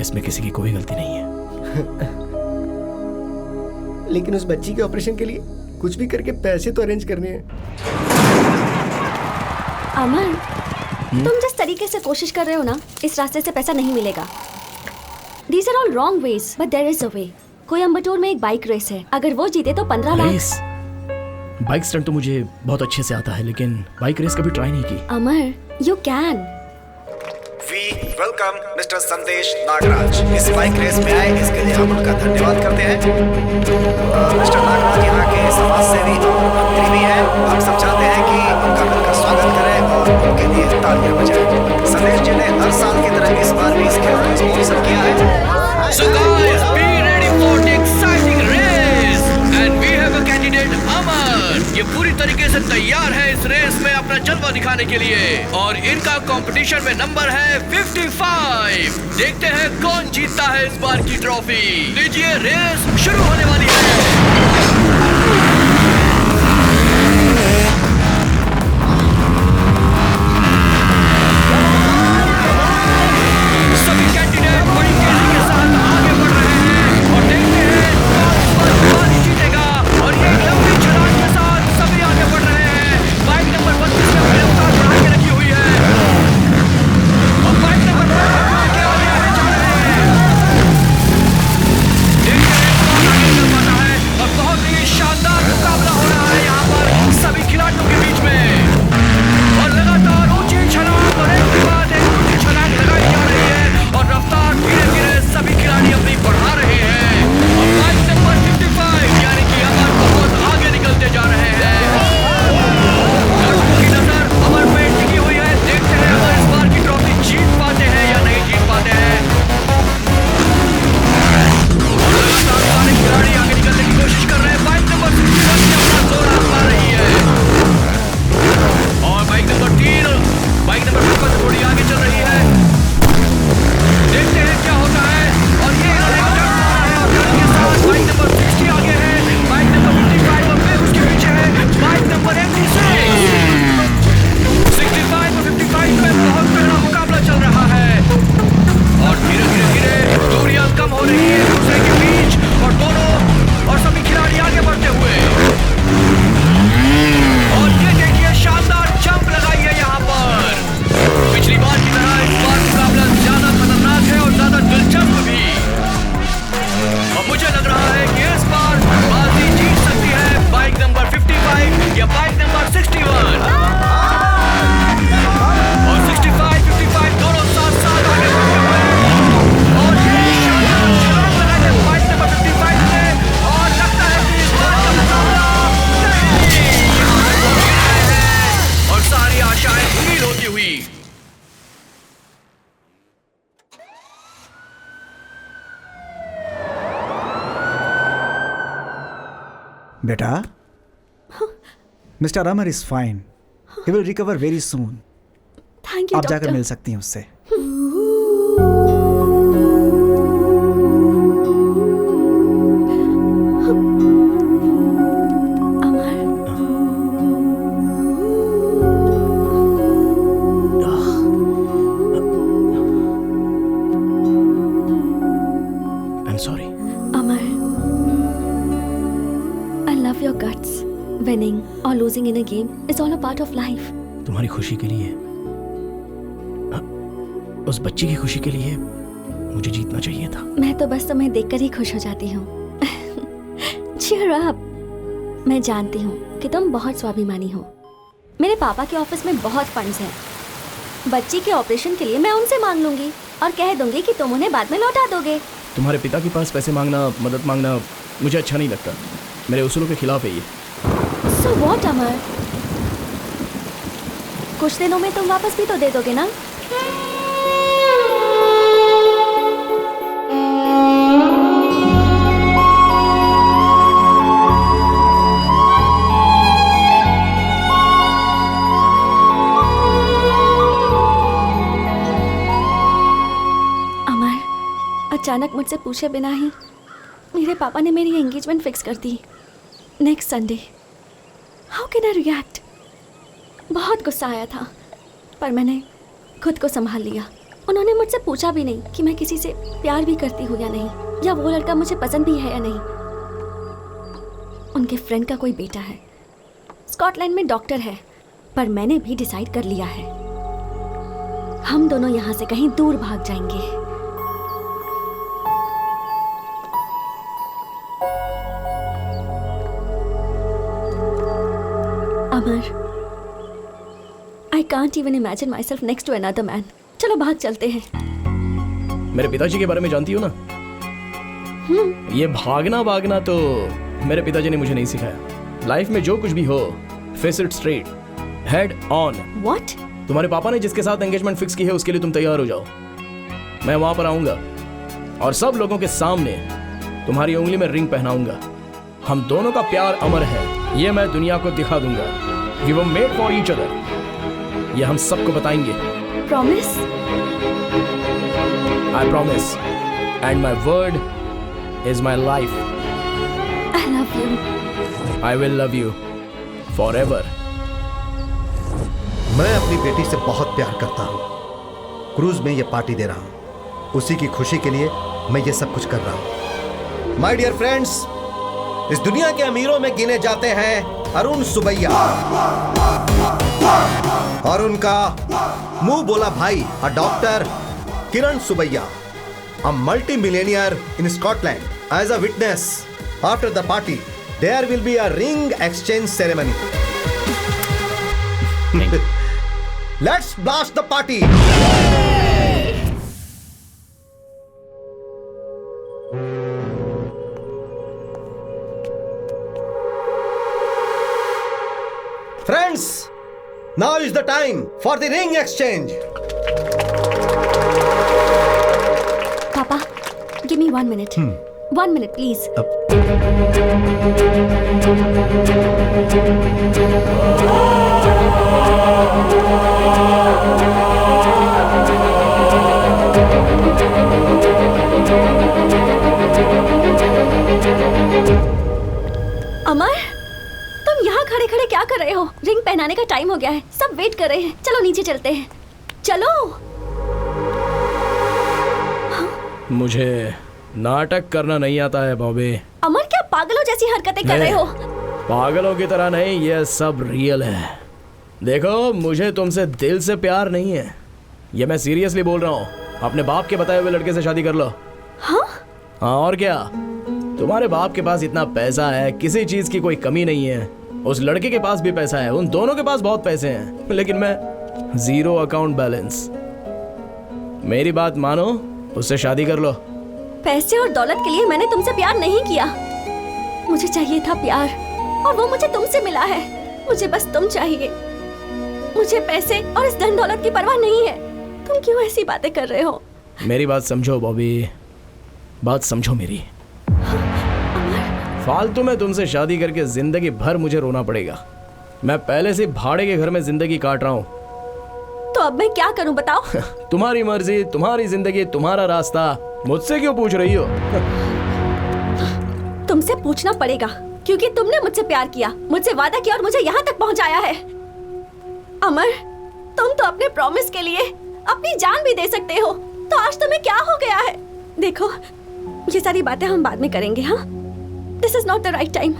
इसमें किसी की कोई गलती नहीं है। लेकिन उस बच्ची के ऑपरेशन के लिए कुछ भी करके पैसे तो अरेंज करने हैं। अमन, तुम जिस तरीके से कोशिश कर रहे हो ना, इस रास्ते से पैसा नहीं मिलेगा। These are all wrong ways, but there is a way. Coimbatore में एक बाइक रेस है, अगर वो जीते तो 15 लाख। रेस? बाइक स्टंट तो मुझे बहुत अच्छे से आता है, लेकिन बाइक रेस कभी ट्राई नहीं की। अमर, you can. We welcome Mr. संदेश नागराज इस बाइक रेस में आए, इसके लिए हम उनका धन्यवाद करते हैं। मिस्टर नागराज यहाँ के समाज सेवी और मंत्री भी हैं। हम सब चाहते हैं कि उनका मिलकर स्वागत करें और उनके लिए तालियां बजाएं। संदेश जी ने हर साल की तरह इस बार भी इस खेल को स्पॉन्सर किया है। So guys, be ready for the exciting race and we have a candidate अमन। ये पूरी तरीके से तैयार है इस रेस में अपना जलवा दिखाने के लिए और इनका कंपटीशन में नंबर है 55। देखते हैं कौन जीतता है इस बार की ट्रॉफी। लीजिए, रेस शुरू होने वाली है। सभी कैंडिडेट बड़ी तेजी के साथ आगे बढ़ रहे हैं और देखते हैं कौन इस बार पारी जीतेगा। और ये लंबी छलांग के साथ सभी आगे बढ़ रहे हैं। बाइक नंबर 32 में अपनी रफ्तार बढ़ा के रखी हुई है और बाइक नंबर 32 के आगे जा रहे हैं। देखते हैं कौन आगे चल पाता है। बेटा, mister Amar is fine, he will recover very soon. Thank you आप जाकर डॉक्टर। मिल सकती हैं उससे। I'm sorry. Amar, I love your guts. Winning or losing in a game is all a part of life. तुम्हारी खुशी के लिए, उस बच्ची की खुशी के लिए मुझे जीतना चाहिए था। मैं तो बस तुम्हें देखकर ही खुश हो जाती हूँ। Cheer up. मैं जानती हूँ कि तुम बहुत स्वाभिमानी हो। मेरे पापा के ऑफिस में बहुत फंड्स हैं। बच्ची के ऑपरेशन के लिए मैं उनसे मांग लूंगी और कह दूंगी कि तुम उन्हें बाद में लौटा दोगे। तुम्हारे पिता के पास पैसे मांगना, मदद मांगना मुझे अच्छा नहीं लगता। मेरे उसूलों के खिलाफ है ये। So what, अमर? कुछ दिनों में तुम वापस भी तो दे दोगे ना? अचानक मुझसे पूछे बिना ही मेरे पापा ने मेरी एंगेजमेंट फिक्स कर दी next Sunday. How can I react? बहुत गुस्सा आया था, पर मैंने खुद को संभाल लिया। उन्होंने मुझसे पूछा भी नहीं कि मैं किसी से प्यार भी करती हूँ या नहीं, या वो लड़का मुझे पसंद भी है या नहीं। उनके फ्रेंड का कोई बेटा है, स्कॉटलैंड में डॉक्टर है, पर मैंने भी डिसाइड कर लिया है, हम दोनों यहाँ से कहीं दूर भाग जाएंगे। अमर, I can't even imagine myself next to another man. चलो भाग चलते हैं। मेरे पिताजी के बारे में जानती हो ना? ये भागना तो मेरे पिताजी ने मुझे नहीं सिखाया। लाइफ में जो कुछ भी हो, face it straight, head on. What? तुम्हारे पापा ने जिसके साथ एंगेजमेंट फिक्स की है उसके लिए तुम तैयार हो जाओ। मैं वहां पर आऊंगा और सब लोगों के सामने तुम्हारी उंगली में रिंग पहनाऊंगा। हम दोनों का प्यार अमर है, ये मैं दुनिया को दिखा दूंगा। We were made for each other. ये हम सबको बताएंगे। Promise? I promise. And my word is my life. I love you. I will love you forever. मैं अपनी बेटी से बहुत प्यार करता हूँ। क्रूज में ये पार्टी दे रहा हूँ, उसी की खुशी के लिए मैं ये सब कुछ कर रहा हूँ। माय डियर फ्रेंड्स, इस दुनिया के अमीरों में गिने जाते हैं अरुण सुबैया और उनका मुंह बोला भाई doctor Kiran Subbaiah, a multi millionaire in Scotland. As a witness, after the party there will be a ring exchange ceremony. Let's blast the party. Friends, now is the time for the ring exchange. Papa, give me 1 minute. 1 minute, please. अमर, तुम यहाँ खड़े खड़े क्या कर रहे हो? Ring पहनाने का टाइम हो गया है, सब वेट कर रहे हैं। चलो नीचे चलते हैं, चलो। मुझे नाटक करना नहीं आता है बॉबी। अमर, क्या पागलों जैसी हरकतें कर रहे हो? पागलों की तरह नहीं, ये सब रियल है। देखो, मुझे तुमसे दिल से प्यार नहीं है, ये मैं सीरियसली बोल रहा हूँ। अपने बाप के बताए हुए लड़के से शादी कर लो। हाँ? हाँ और क्या, तुम्हारे बाप के पास इतना पैसा है, किसी चीज की कोई कमी नहीं है। उस लड़के के पास भी पैसा है, उन दोनों के पास बहुत पैसे हैं, लेकिन मैं जीरो अकाउंट बैलेंस। मेरी बात मानो, उससे शादी कर लो। पैसे और दौलत के लिए मैंने तुमसे प्यार नहीं किया, मुझे चाहिए था प्यार, और वो मुझे तुमसे मिला है। मुझे बस तुम चाहिए, मुझे पैसे और इस धन दौलत की परवाह नहीं है। तुम क्यों ऐसी बातें कर रहे हो? मेरी बात समझो बॉबी, बात समझो मेरी। फालतू में तुमसे शादी करके जिंदगी भर मुझे रोना पड़ेगा। मैं पहले से भाड़े के घर में जिंदगी काट रहा हूँ। तो अब मैं क्या करूं बताओ? तुम्हारी मर्जी, तुम्हारी जिंदगी, तुम्हारा रास्ता, मुझसे क्यों पूछ रही हो? तुमसे पूछना पड़ेगा क्योंकि तुमने मुझसे प्यार किया, मुझसे वादा किया और मुझे यहाँ तक पहुँचाया है। अमर, तुम तो अपने प्रॉमिस के लिए अपनी जान भी दे सकते हो, तो आज तुम्हें क्या हो गया है? देखो, ये सारी बातें हम बाद में करेंगे। हाँ, this is not the right time.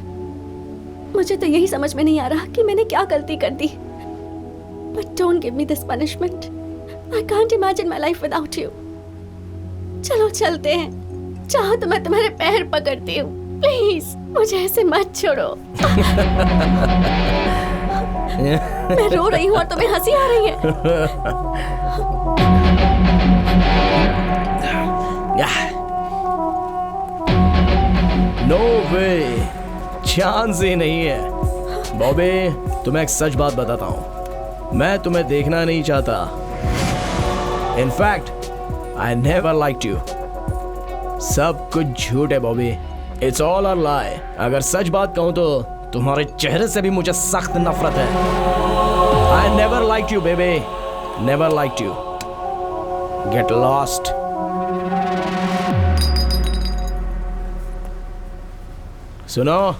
मुझे तो यही समझ में नहीं आ रहा कि मैंने क्या गलती कर दी। But don't give me this punishment. I can't imagine my life without you. चलो चलते हैं, चाहो तो मैं तुम्हारे पैर पकड़ती हूँ। प्लीज मुझे ऐसे मत छोड़ो। मैं रो रही हूँ और तुम्हें हंसी आ रही है। नो वे, चांस ही नहीं है। बॉबी, तुम्हें एक सच बात बताता हूँ, मैं तुम्हें देखना नहीं चाहता। In fact I never liked you. सब कुछ झूठ है बॉबी, इट्स ऑल अ लाई। अगर सच बात कहूँ तो तुम्हारे चेहरे से भी मुझे सख्त नफरत है। I never liked you baby, never liked you. Get lost. सुनो,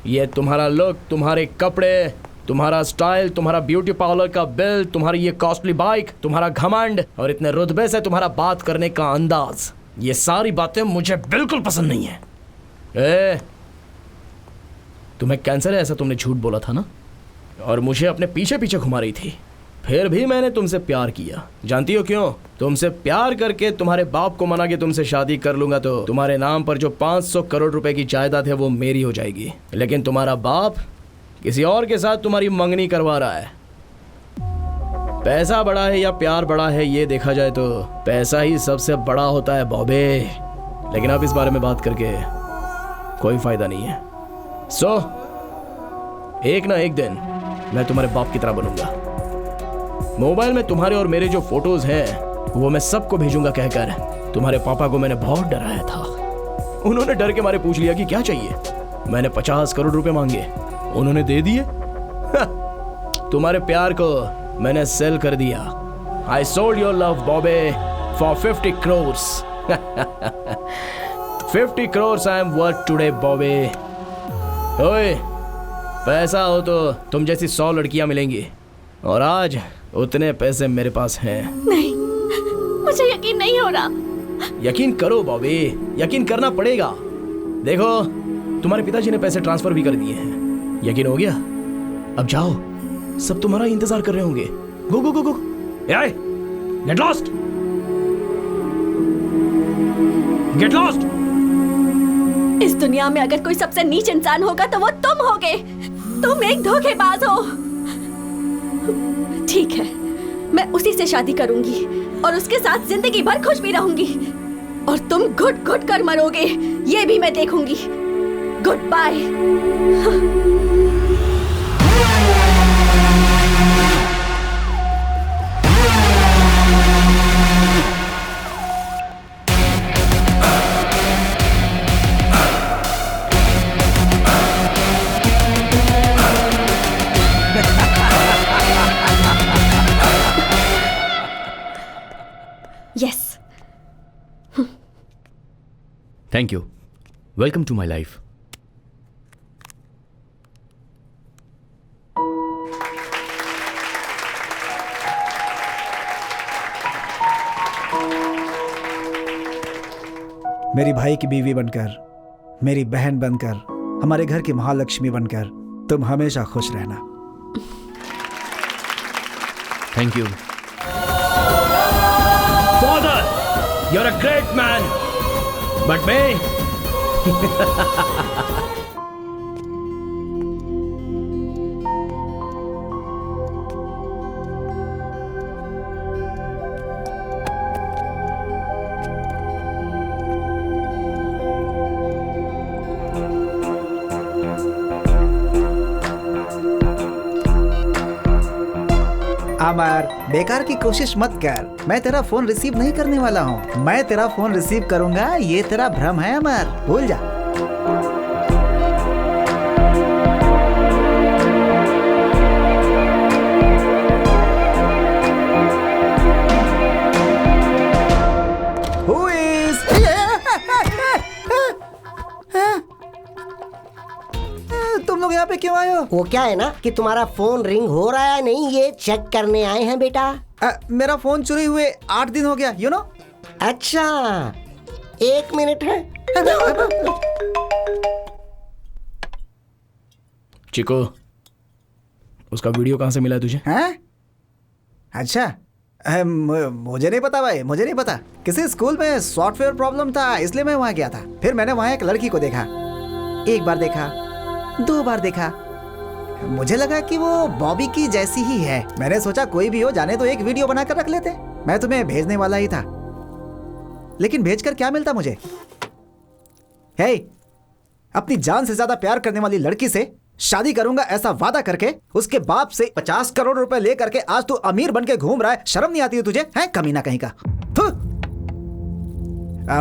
ये तुम्हारा लुक, तुम्हारे कपड़े, तुम्हारा स्टाइल, तुम्हारा ब्यूटी पार्लर का बिल, तुम्हारी ये कॉस्टली बाइक, तुम्हारा घमंड और इतने रुतबे से तुम्हारा बात करने का अंदाज, ये सारी बातें मुझे बिल्कुल पसंद नहीं है। तुम्हें कैंसर है ऐसा तुमने झूठ बोला था ना, और मुझे अपने पीछे पीछे घुमा रही थी। फिर भी मैंने तुमसे प्यार किया। जानती हो क्यों? तुमसे प्यार करके तुम्हारे बाप को मना के तुमसे शादी कर लूंगा तो तुम्हारे नाम पर जो 500 करोड़ रुपए की जायदाद है वो मेरी हो जाएगी। लेकिन तुम्हारा बाप किसी और के साथ तुम्हारी मंगनी करवा रहा है। पैसा बड़ा है या प्यार बड़ा है, ये देखा जाए तो पैसा ही सबसे बड़ा होता है बॉबे। लेकिन अब इस बारे में बात करके कोई फायदा नहीं है। सो एक ना एक दिन मैं तुम्हारे बाप की तरह बनूंगा। मोबाइल में तुम्हारे और मेरे जो फोटोज हैं वो मैं सबको भेजूंगा कहकर तुम्हारे पापा को मैंने बहुत डराया था। उन्होंने डर के मारे पूछ लिया कि क्या चाहिए। मैंने 50 करोड़ रुपए मांगे, उन्होंने दे दिए। तुम्हारे प्यार को मैंने सेल कर दिया। I sold your love Bobby for 50 crores। 50 crores I am worth today Bobby. ओए, पैसा हो तो तुम जैसी 100 लड़कियां मिलेंगी, और आज उतने पैसे मेरे पास हैं। नहीं, मुझे यकीन नहीं हो रहा। यकीन करो बॉबी, यकीन करना पड़ेगा। देखो, तुम्हारे पिताजी ने पैसे ट्रांसफर भी कर दिए हैं। यकीन हो गया? अब जाओ, सब तुम्हारा इंतजार कर रहे होंगे। Go go go go, get lost, get lost. इस दुनिया में अगर कोई सबसे नीच इंसान होगा तो वो तुम होगे। तुम एक धोखेबाज हो। ठीक है, मैं उसी से शादी करूंगी और उसके साथ जिंदगी भर खुश भी रहूंगी, और तुम घुट घुट कर मरोगे ये भी मैं देखूंगी। Good bye. Yes. Thank you. Welcome to my life. मेरी भाई की बीवी बनकर, मेरी बहन बनकर, हमारे घर की महालक्ष्मी बनकर तुम हमेशा खुश रहना। Thank you. Father, you're a great man, but me? अमर, बेकार की कोशिश मत कर। मैं तेरा फोन रिसीव नहीं करने वाला हूँ। मैं तेरा फोन रिसीव करूंगा, ये तेरा भ्रम है अमर, भूल जा। वो क्या है ना कि तुम्हारा फोन रिंग हो रहा है नहीं, ये चेक करने आए हैं बेटा। मेरा फोन चोरी हुए 8 दिन हो गया, यू नो। अच्छा, 1 मिनट है। चिको, उसका वीडियो कहाँ से मिला तुझे? हैं? अच्छा, मुझे नहीं पता भाई, मुझे नहीं पता। किसी स्कूल में सॉफ्टवेयर प्रॉब्लम था, इसलिए मैं वहाँ गया था। फिर मैंने वहाँ एक लड़की को देखा, 1 बार देखा, 2 बार देखा, मुझे लगा कि वो बॉबी की जैसी ही है। मैंने सोचा कोई भी हो, जाने तो एक वीडियो बनाकर रख लेते। मैं तुम्हें भेजने वाला ही था, लेकिन भेजकर क्या मिलता मुझे? हे, अपनी जान से ज्यादा प्यार करने वाली लड़की से शादी करूंगा ऐसा वादा करके उसके बाप से 50 करोड़ रुपए ले करके आज तू अमीर बन के घूम रहा है। शर्म नहीं आती है तुझे? है कमीना कहीं का।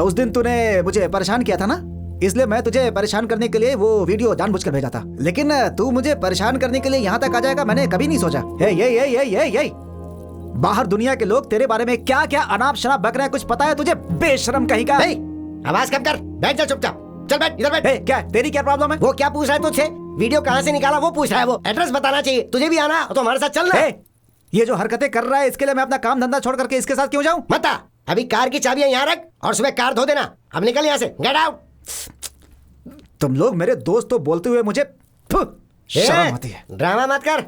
उस दिन तूने मुझे परेशान किया था ना, इसलिए मैं तुझे परेशान करने के लिए वो वीडियो जानबूझकर भेजा था। लेकिन तू मुझे परेशान करने के लिए यहाँ तक आ जाएगा, मैंने कभी नहीं सोचा। ये बाहर दुनिया के लोग तेरे बारे में क्या क्या अनाप शनाप बक रहे हैं, कुछ पता है तुझे? बेशरम कहीं का। आवाज कम कर, बैठ जा चुपचाप। चल बैठ, इधर बैठ। क्या तेरी क्या प्रॉब्लम है? वो क्या पूछ रहा है तुझसे? वीडियो कहाँ से निकाला वो पूछ रहा है। वो एड्रेस बताना चाहिए। तुझे भी आना तो हमारे साथ चलना। ये जो हरकतें कर रहा है इसके लिए मैं अपना काम धंधा छोड़ करके इसके साथ क्यों जाऊं? मत आ। अभी कार की चाबियां यहाँ रख और सुबह कार धो देना। अब निकल यहाँ से, गेट आउट। तुम लोग मेरे दोस्त तो बोलते हुए मुझे शर्म आती है। ड्रामा मत कर।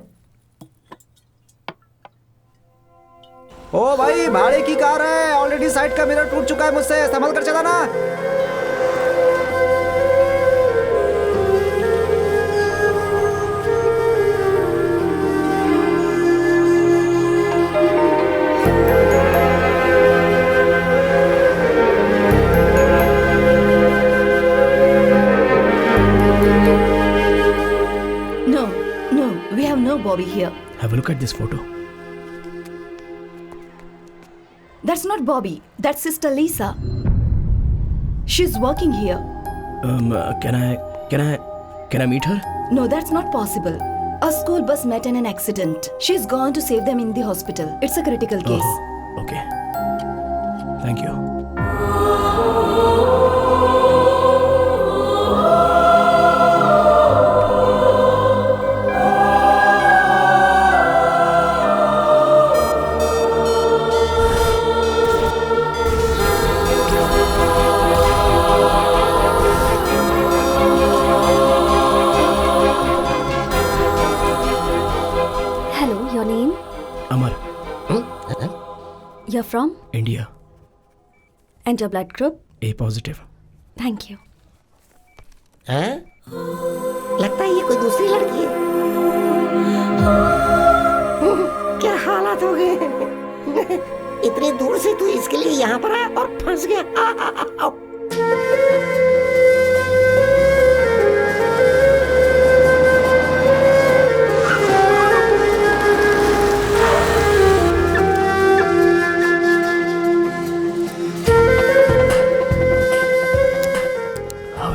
ओ भाई, भाड़े की कार है, ऑलरेडी साइड का मिरर टूट चुका है मुझसे, संभल कर चलाना। Bobby here. Have a look at this photo. That's not Bobby. That's Sister Lisa. She's working here. Can I meet her? No, that's not possible. A school bus met in an accident. She's gone to save them in the hospital. It's a critical case. Oh, okay. Thank you. You're from? India. And your blood group? A positive. Thank you. हैं? लगता है ये कोई दूसरी लड़की है। क्या हालात हो गए? इतनी दूर से तू इसके लिए यहाँ पर आया और फंस गया।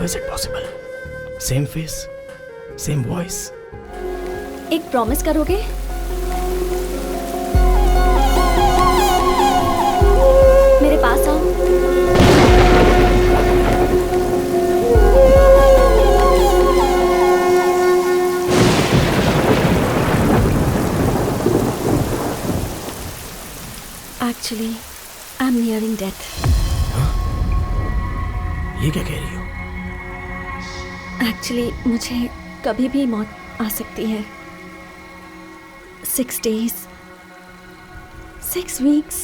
Is it possible? Same face, same voice. एक प्रॉमिस करोगे? मेरे पास आओ। Actually, I'm nearing death. ये क्या कह रही हो? एक्चुअली मुझे कभी भी मौत आ सकती है। 6 days, 6 weeks,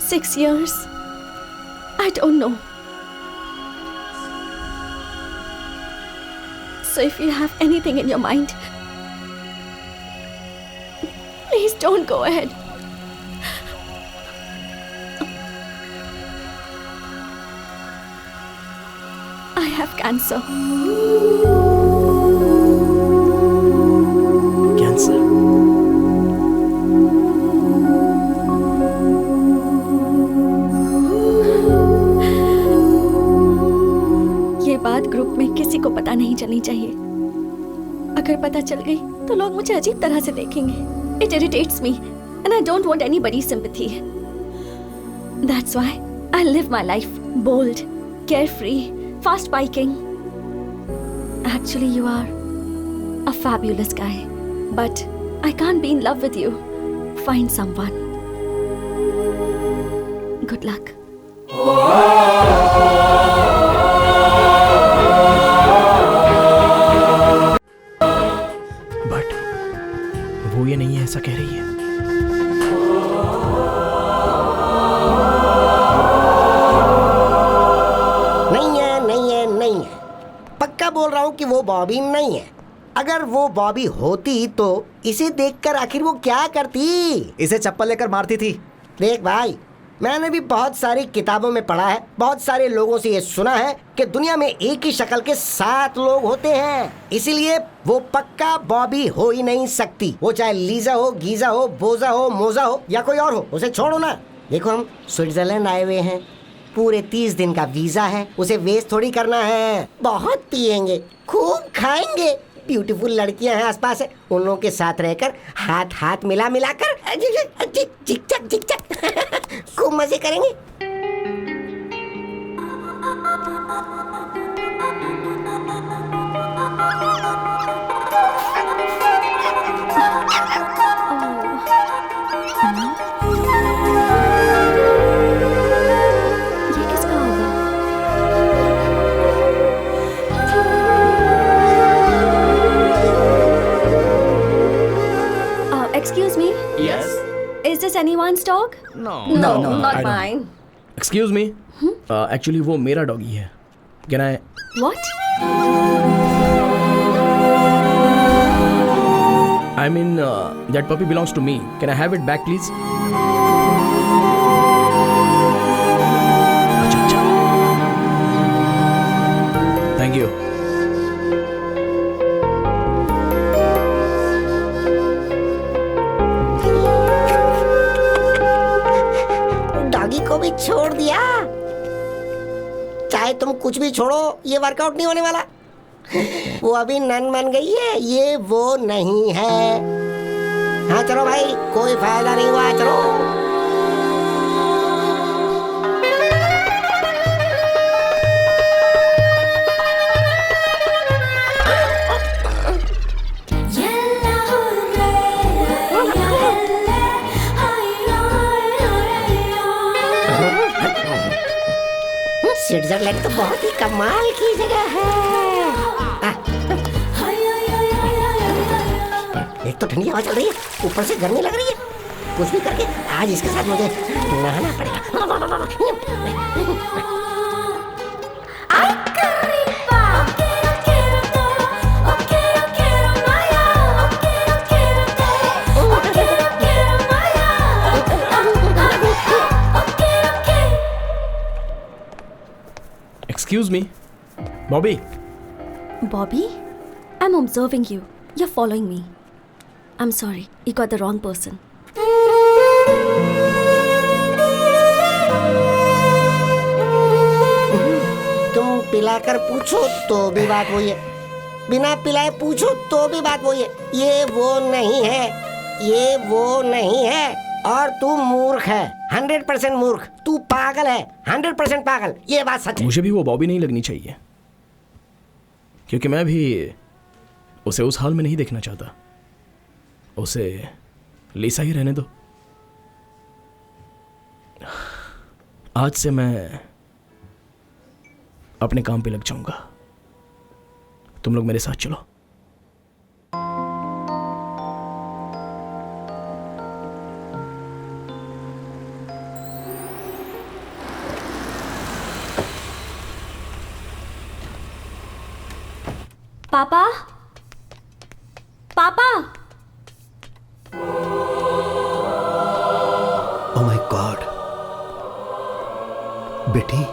6 years, I don't know. So if you have anything in your mind, please don't go ahead. I have cancer. Cancer? ये बात ग्रुप में किसी को पता नहीं चलनी चाहिए। अगर पता चल गई तो लोग मुझे अजीब तरह से देखेंगे। It irritates me and I don't want anybody's sympathy. That's why I live my life bold, carefree, fast biking Actually, you are a fabulous guy, but I can't be in love with you. Find someone. Good luck. But वो ये नहीं है ऐसा कह रही है। नहीं है। पक्का बोल रहा हूँ कि वो बॉबी नहीं है। अगर वो बॉबी होती तो इसे देखकर आखिर वो क्या करती? इसे चप्पल लेकर मारती थी। देख भाई, मैंने भी बहुत सारी किताबों में पढ़ा है, बहुत सारे लोगों से ये सुना है कि दुनिया में एक ही शक्ल के 7 लोग होते हैं। इसीलिए वो पक्का बॉबी हो ही नहीं सकती। वो चाहे लीजा हो, गीजा हो, बोजा हो, मोजा हो या कोई और हो, उसे छोड़ो ना। देखो, हम स्विट्जरलैंड आए हुए हैं, पूरे 30 दिन का वीजा है, उसे वेस्ट थोड़ी करना है। बहुत पिएंगे, खूब खाएंगे, ब्यूटीफुल लड़कियां हैं आसपास है, उन लोगों के साथ रहकर हाथ हाथ मिला मिलाकर जिक चक खूब मजे करेंगे। Excuse me? Yes. Is this anyone's dog? No, not mine. Excuse me? Actually वो मेरा डॉगी है। Can I? What? I mean that puppy belongs to me. Can I have it back, please? अच्छा। Thank you. को भी छोड़ दिया। चाहे तुम कुछ भी छोड़ो, ये वर्कआउट नहीं होने वाला। वो अभी नन बन गई है, ये वो नहीं है। हाँ चलो भाई, कोई फायदा नहीं हुआ, चलो। स्विट्जरलैंड तो बहुत ही कमाल की जगह है। एक तो ठंडी हवा चल रही है, ऊपर से गर्मी लग रही है। कुछ भी करके आज इसके साथ मुझे नहाना पड़ेगा। Excuse me, Bobby. Bobby? I'm observing you. You're following me. I'm sorry, you got the wrong person. तुम पिलाकर पूछो तो भी बात वही है, बिना पिलाए पूछो तो भी बात वही है। ये वो नहीं है, ये वो नहीं है, और तू मूर्ख है, 100% मूर्ख। तू पागल है, 100% पागल। ये बात सच है। मुझे भी वो बॉबी नहीं लगनी चाहिए, क्योंकि मैं भी उसे उस हाल में नहीं देखना चाहता। उसे लीसा ही रहने दो। आज से मैं अपने काम पे लग जाऊंगा। तुम लोग मेरे साथ चलो। पापा, पापा। ओह माय गॉड, बेटी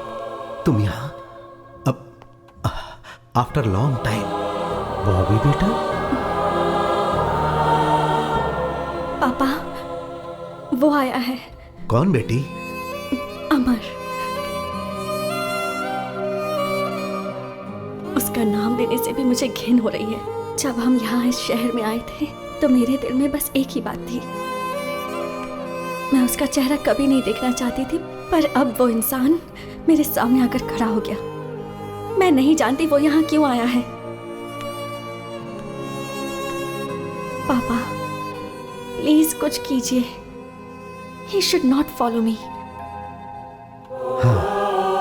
तुम यहाँ? अब आफ्टर लॉन्ग टाइम। बॉबी बेटा? पापा, वो आया है। कौन बेटी? अमर। उसका नाम लेने से भी मुझे घिन हो रही है। जब हम यहाँ इस शहर में आए थे तो मेरे दिल में बस एक ही बात थी, मैं उसका चेहरा कभी नहीं देखना चाहती थी, पर अब वो इंसान मेरे सामने आकर खड़ा हो गया। मैं नहीं जानती वो यहाँ क्यों आया है, पापा प्लीज कुछ कीजिए। He should not follow me.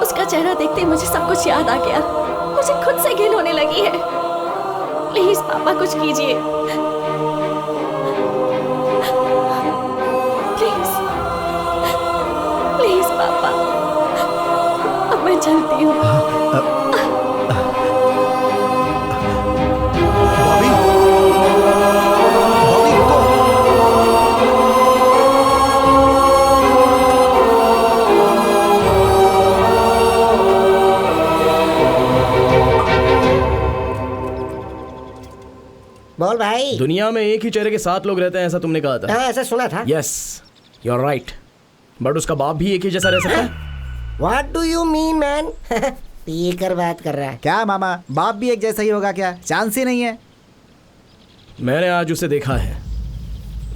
उसका चेहरा देखते ही मुझे सब कुछ याद आ गया। मुझे खुद से घिन होने लगी है। प्लीज पापा कुछ कीजिए। प्लीज प्लीज पापा, अब मैं चलती हूँ। बोल भाई। दुनिया में एक ही चेहरे के 7 लोग रहते हैं, ऐसा तुमने कहा था। हाँ, ऐसा सुना था। Yes, you are right. But उसका बाप भी एक ही जैसा रह सकता है। What do you mean, man? P कर बात कर रहा है क्या मामा? बाप भी एक जैसा ही होगा क्या? चांस ही नहीं है। मैंने आज उसे देखा है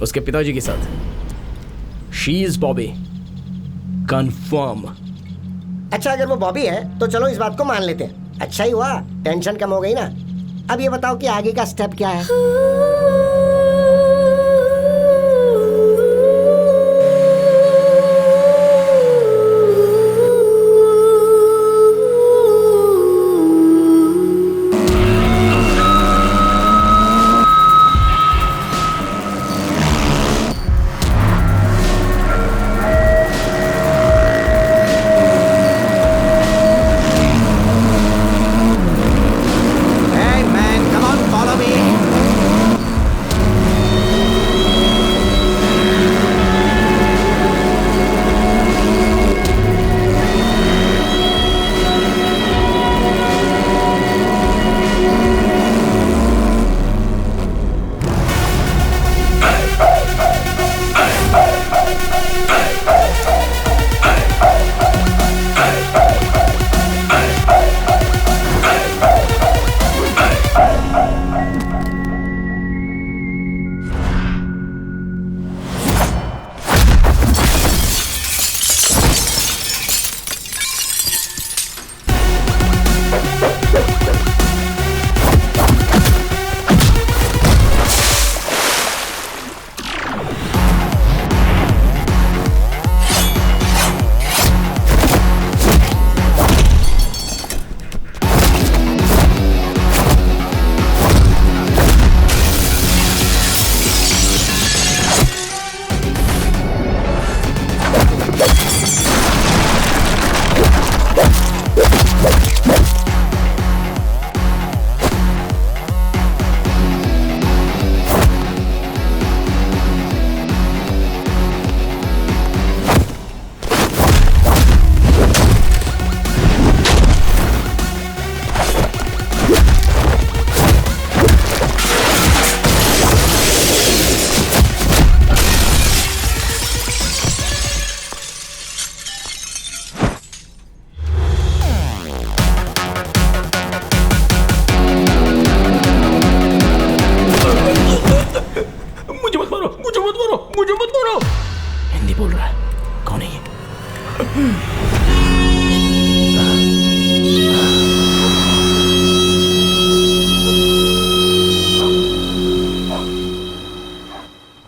उसके पिताजी के साथ। She is Bobby, confirm. अच्छा, अगर वो बॉबी है तो चलो इस बात को मान लेते हैं। अच्छा ही हुआ, टेंशन कम हो गई ना। अब ये बताओ कि आगे का स्टेप क्या है?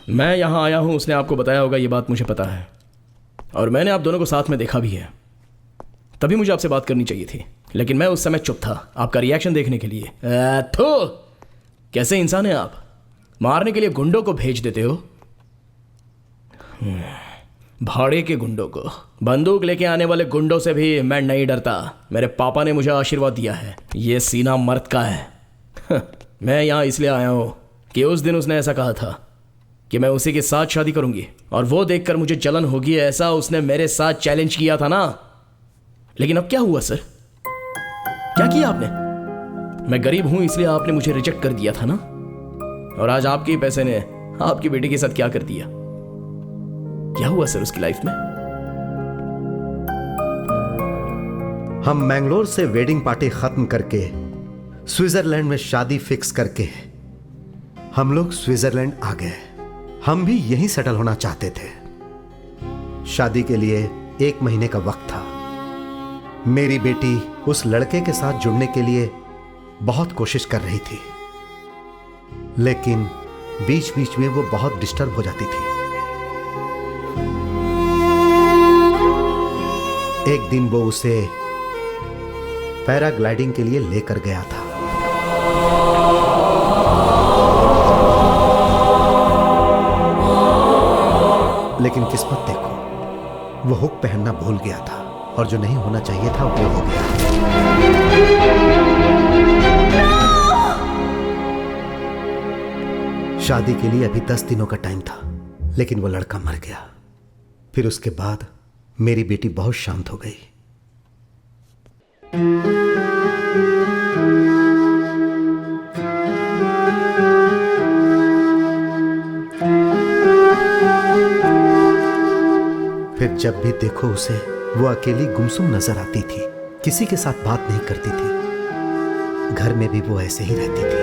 मैं यहाँ आया हूँ, उसने आपको बताया होगा, ये बात मुझे पता है। और मैंने आप दोनों को साथ में देखा भी है। तभी मुझे आपसे बात करनी चाहिए थी, लेकिन मैं उस समय चुप था आपका रिएक्शन देखने के लिए। तो कैसे इंसान है आप, मारने के लिए गुंडों को भेज देते हो। भाड़े के गुंडों को। बंदूक लेके आने वाले गुंडों से भी मैं नहीं डरता। मेरे पापा ने मुझे आशीर्वाद दिया है, ये सीना मर्द का है। मैं यहाँ इसलिए आया हूँ कि उस दिन उसने ऐसा कहा था कि मैं उसी के साथ शादी करूंगी, और वो देखकर मुझे जलन होगी, ऐसा उसने मेरे साथ चैलेंज किया था ना। लेकिन अब क्या हुआ सर, क्या किया आपने? मैं गरीब हूं इसलिए आपने मुझे रिजेक्ट कर दिया था ना, और आज आपके पैसे ने आपकी बेटी के साथ क्या कर दिया? क्या हुआ सर उसकी लाइफ में? हम मैंगलोर से वेडिंग पार्टी खत्म करके स्विट्जरलैंड में शादी फिक्स करके हम लोग स्विट्जरलैंड आ गए। हम भी यहीं सेटल होना चाहते थे। शादी के लिए 1 महीने का वक्त था। मेरी बेटी उस लड़के के साथ जुड़ने के लिए बहुत कोशिश कर रही थी, लेकिन बीच बीच में वो बहुत डिस्टर्ब हो जाती थी। एक दिन वो उसे पैराग्लाइडिंग के लिए लेकर गया था। लेकिन किस्मत देखो, वो हुक पहनना भूल गया था और जो नहीं होना चाहिए था वो हो गया। शादी के लिए अभी 10 दिनों का टाइम था, लेकिन वो लड़का मर गया। फिर उसके बाद मेरी बेटी बहुत शांत हो गई। फिर जब भी देखो उसे, वो अकेली गुमसुम नजर आती थी, किसी के साथ बात नहीं करती थी। घर में भी वो ऐसे ही रहती थी।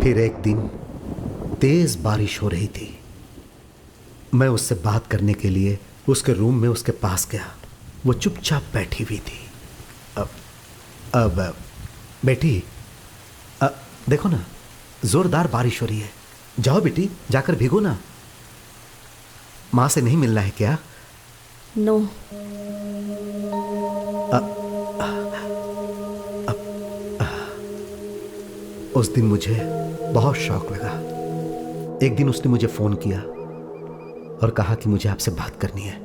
फिर एक दिन तेज बारिश हो रही थी। मैं उससे बात करने के लिए उसके रूम में उसके पास गया। वो चुपचाप बैठी हुई थी। अब बेटी, देखो ना, जोरदार बारिश हो रही है। जाओ बेटी, जाकर भीगो ना। माँ से नहीं मिलना है क्या? नो। उस दिन मुझे बहुत शौक लगा। एक दिन उसने मुझे फोन किया और कहा कि मुझे आपसे बात करनी है,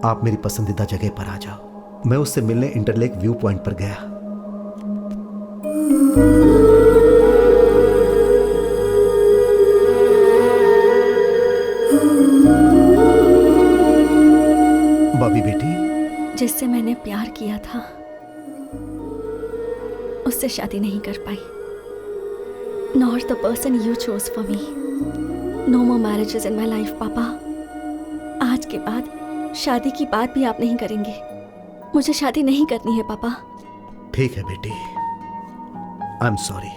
आप मेरी पसंदीदा जगह पर आ जाओ। मैं उससे मिलने इंटरलेक व्यू पॉइंट पर गया। बॉबी बेटी, जिससे मैंने प्यार किया था उससे शादी नहीं कर पाई। Not the person you chose for me. No more marriages in my life, पापा। आज के बाद शादी की बात भी आप नहीं करेंगे। मुझे शादी नहीं करनी है पापा। ठीक है बेटी, आई एम सॉरी।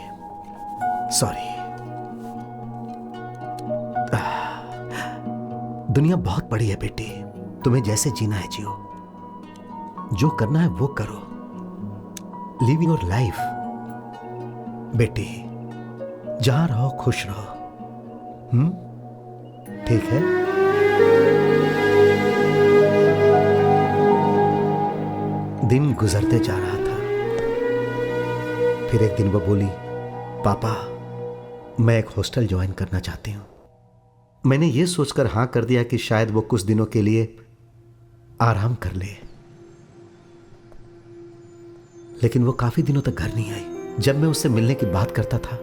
दुनिया बहुत बड़ी है बेटी, तुम्हें जैसे जीना है जियो, जो करना है वो करो। लिव योर लाइफ बेटी, जहां रहो खुश रहो। ठीक है? दिन गुजरते जा रहा था। फिर एक दिन वो बोली, पापा मैं एक हॉस्टल ज्वाइन करना चाहती हूं। मैंने ये सोचकर हां कर दिया कि शायद वो कुछ दिनों के लिए आराम कर ले, लेकिन वो काफी दिनों तक घर नहीं आई। जब मैं उससे मिलने की बात करता था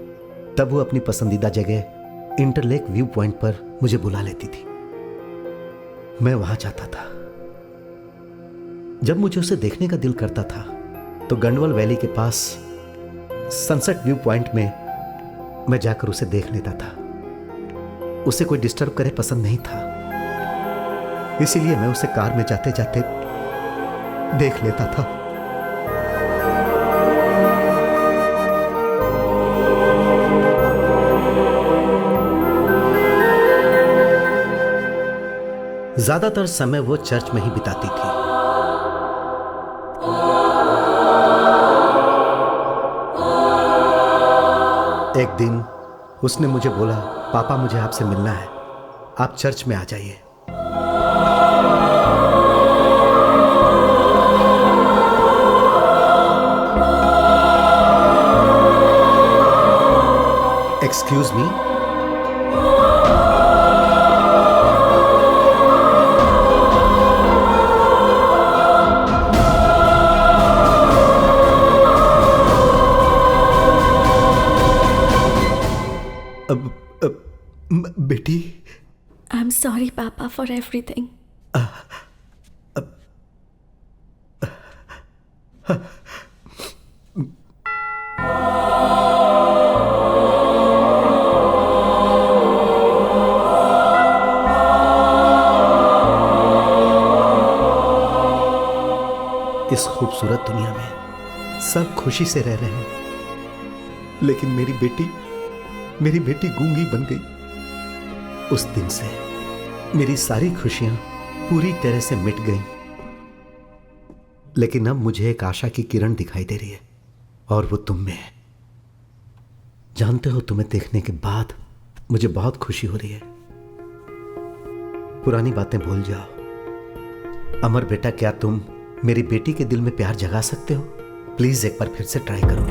तब वो अपनी पसंदीदा जगह इंटरलेक व्यू पॉइंट पर मुझे बुला लेती थी। मैं वहां जाता था। जब मुझे उसे देखने का दिल करता था तो गंडवल वैली के पास सनसेट व्यू पॉइंट में मैं जाकर उसे देख लेता था। उसे कोई डिस्टर्ब करे पसंद नहीं था, इसीलिए मैं उसे कार में जाते जाते देख लेता था। ज्यादातर समय वो चर्च में ही बिताती थी। एक दिन उसने मुझे बोला, पापा मुझे आपसे मिलना है, आप चर्च में आ जाइए। एक्सक्यूज मी, बेटी। आई एम सॉरी पापा फॉर एवरीथिंग। इस खूबसूरत दुनिया में सब खुशी से रह रहे हैं, लेकिन मेरी बेटी गूंगी बन गई। उस दिन से मेरी सारी खुशियां पूरी तरह से मिट गईं। लेकिन अब मुझे एक आशा की किरण दिखाई दे रही है। और वो तुम में। जानते हो, तुम्हें देखने के बाद मुझे बहुत खुशी हो रही है। पुरानी बातें भूल जाओ। अमर बेटा, क्या तुम मेरी बेटी के दिल में प्यार जगा सकते हो? प्लीज एक बार फिर से ट्राई करो।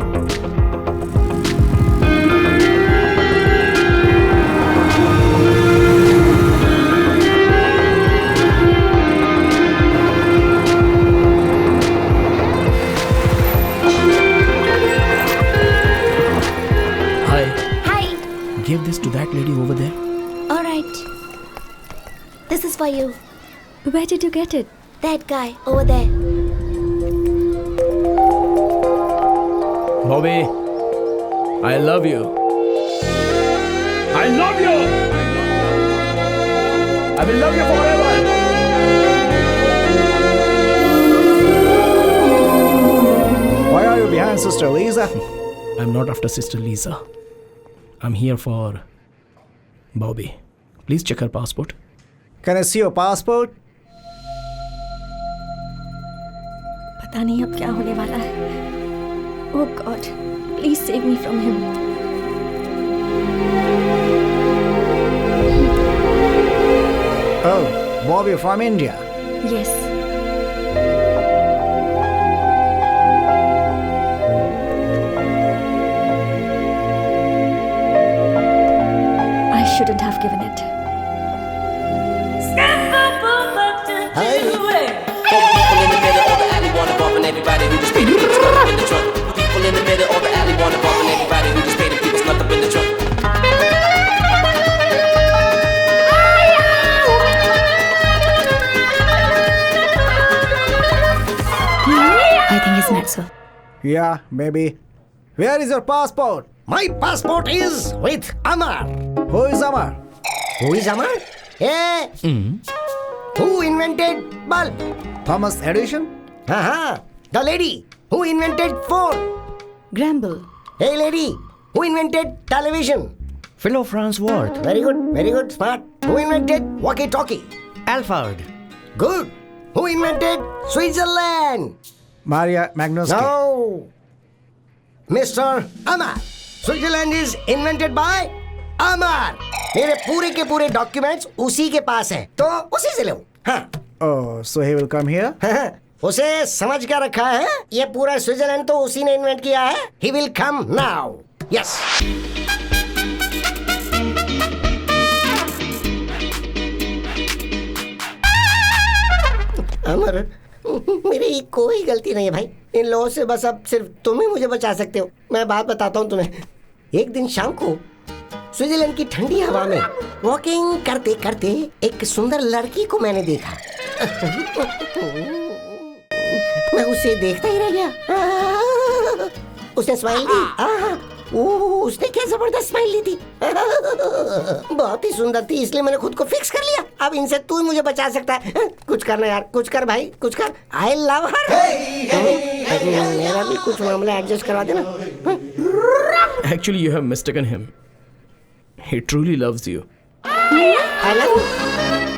Give this to that lady over there. All right. This is for you. Where did you get it? That guy over there. Bobby, I love you. I love you. I will love you forever. Why are you behind Sister Lisa? I'm not after Sister Lisa. I'm here for Bobby. Please check her passport. Can I see your passport? पता नहीं अब क्या होने वाला है। Oh God, please save me from him. Oh, Bobby from India. Yes. I shouldn't have given it. Everybody who just paid to keep us stuck up in the trunk. People in the middle of the alley wanna bump, and everybody who just paid to keep us stuck up in the trunk. I think he's met, sir. Yeah, maybe. Where is your passport? My passport is with Amar. Who is Amar? Who is Amar? Hey! Who invented bulb? Thomas Edison? The lady who invented phone. Gramble. Hey lady, who invented television? Philo Farnsworth. Very good, smart. Who invented walkie-talkie? Alfred. Good. Who invented Switzerland? Maria Magnusky. No. Mr. Amar. Switzerland is invented by Amar. मेरे पूरे के पूरे documents उसी के पास हैं, तो उसी से लो। हाँ। Oh, so he will come here? उसे समझ क्या रखा है? ये पूरा स्विट्जरलैंड तो उसी ने इन्वेंट किया है। He will come now. Yes. अमर, मेरी कोई गलती नहीं है भाई। इन लोगों से बस अब सिर्फ तुम ही मुझे बचा सकते हो। मैं बात बताता हूँ तुम्हें। एक दिन शाम को स्विट्जरलैंड की ठंडी हवा में वॉकिंग करते करते एक सुंदर लड़की को मैंने देखा। मैं उसे देखता ही रह गया। उसने स्माइल दी। उसने क्या जबरदस्त स्माइल दी थी। बहुत ही सुंदर थी, इसलिए मैंने खुद को फिक्स कर लिया। अब इनसे तू ही मुझे बचा सकता है। कुछ करना यार, कुछ कर भाई, कुछ कर। आई लव हर। मेरा भी कुछ मामला एडजस्ट करवा देना। Actually, you have mistaken him. He truly loves you. I love you.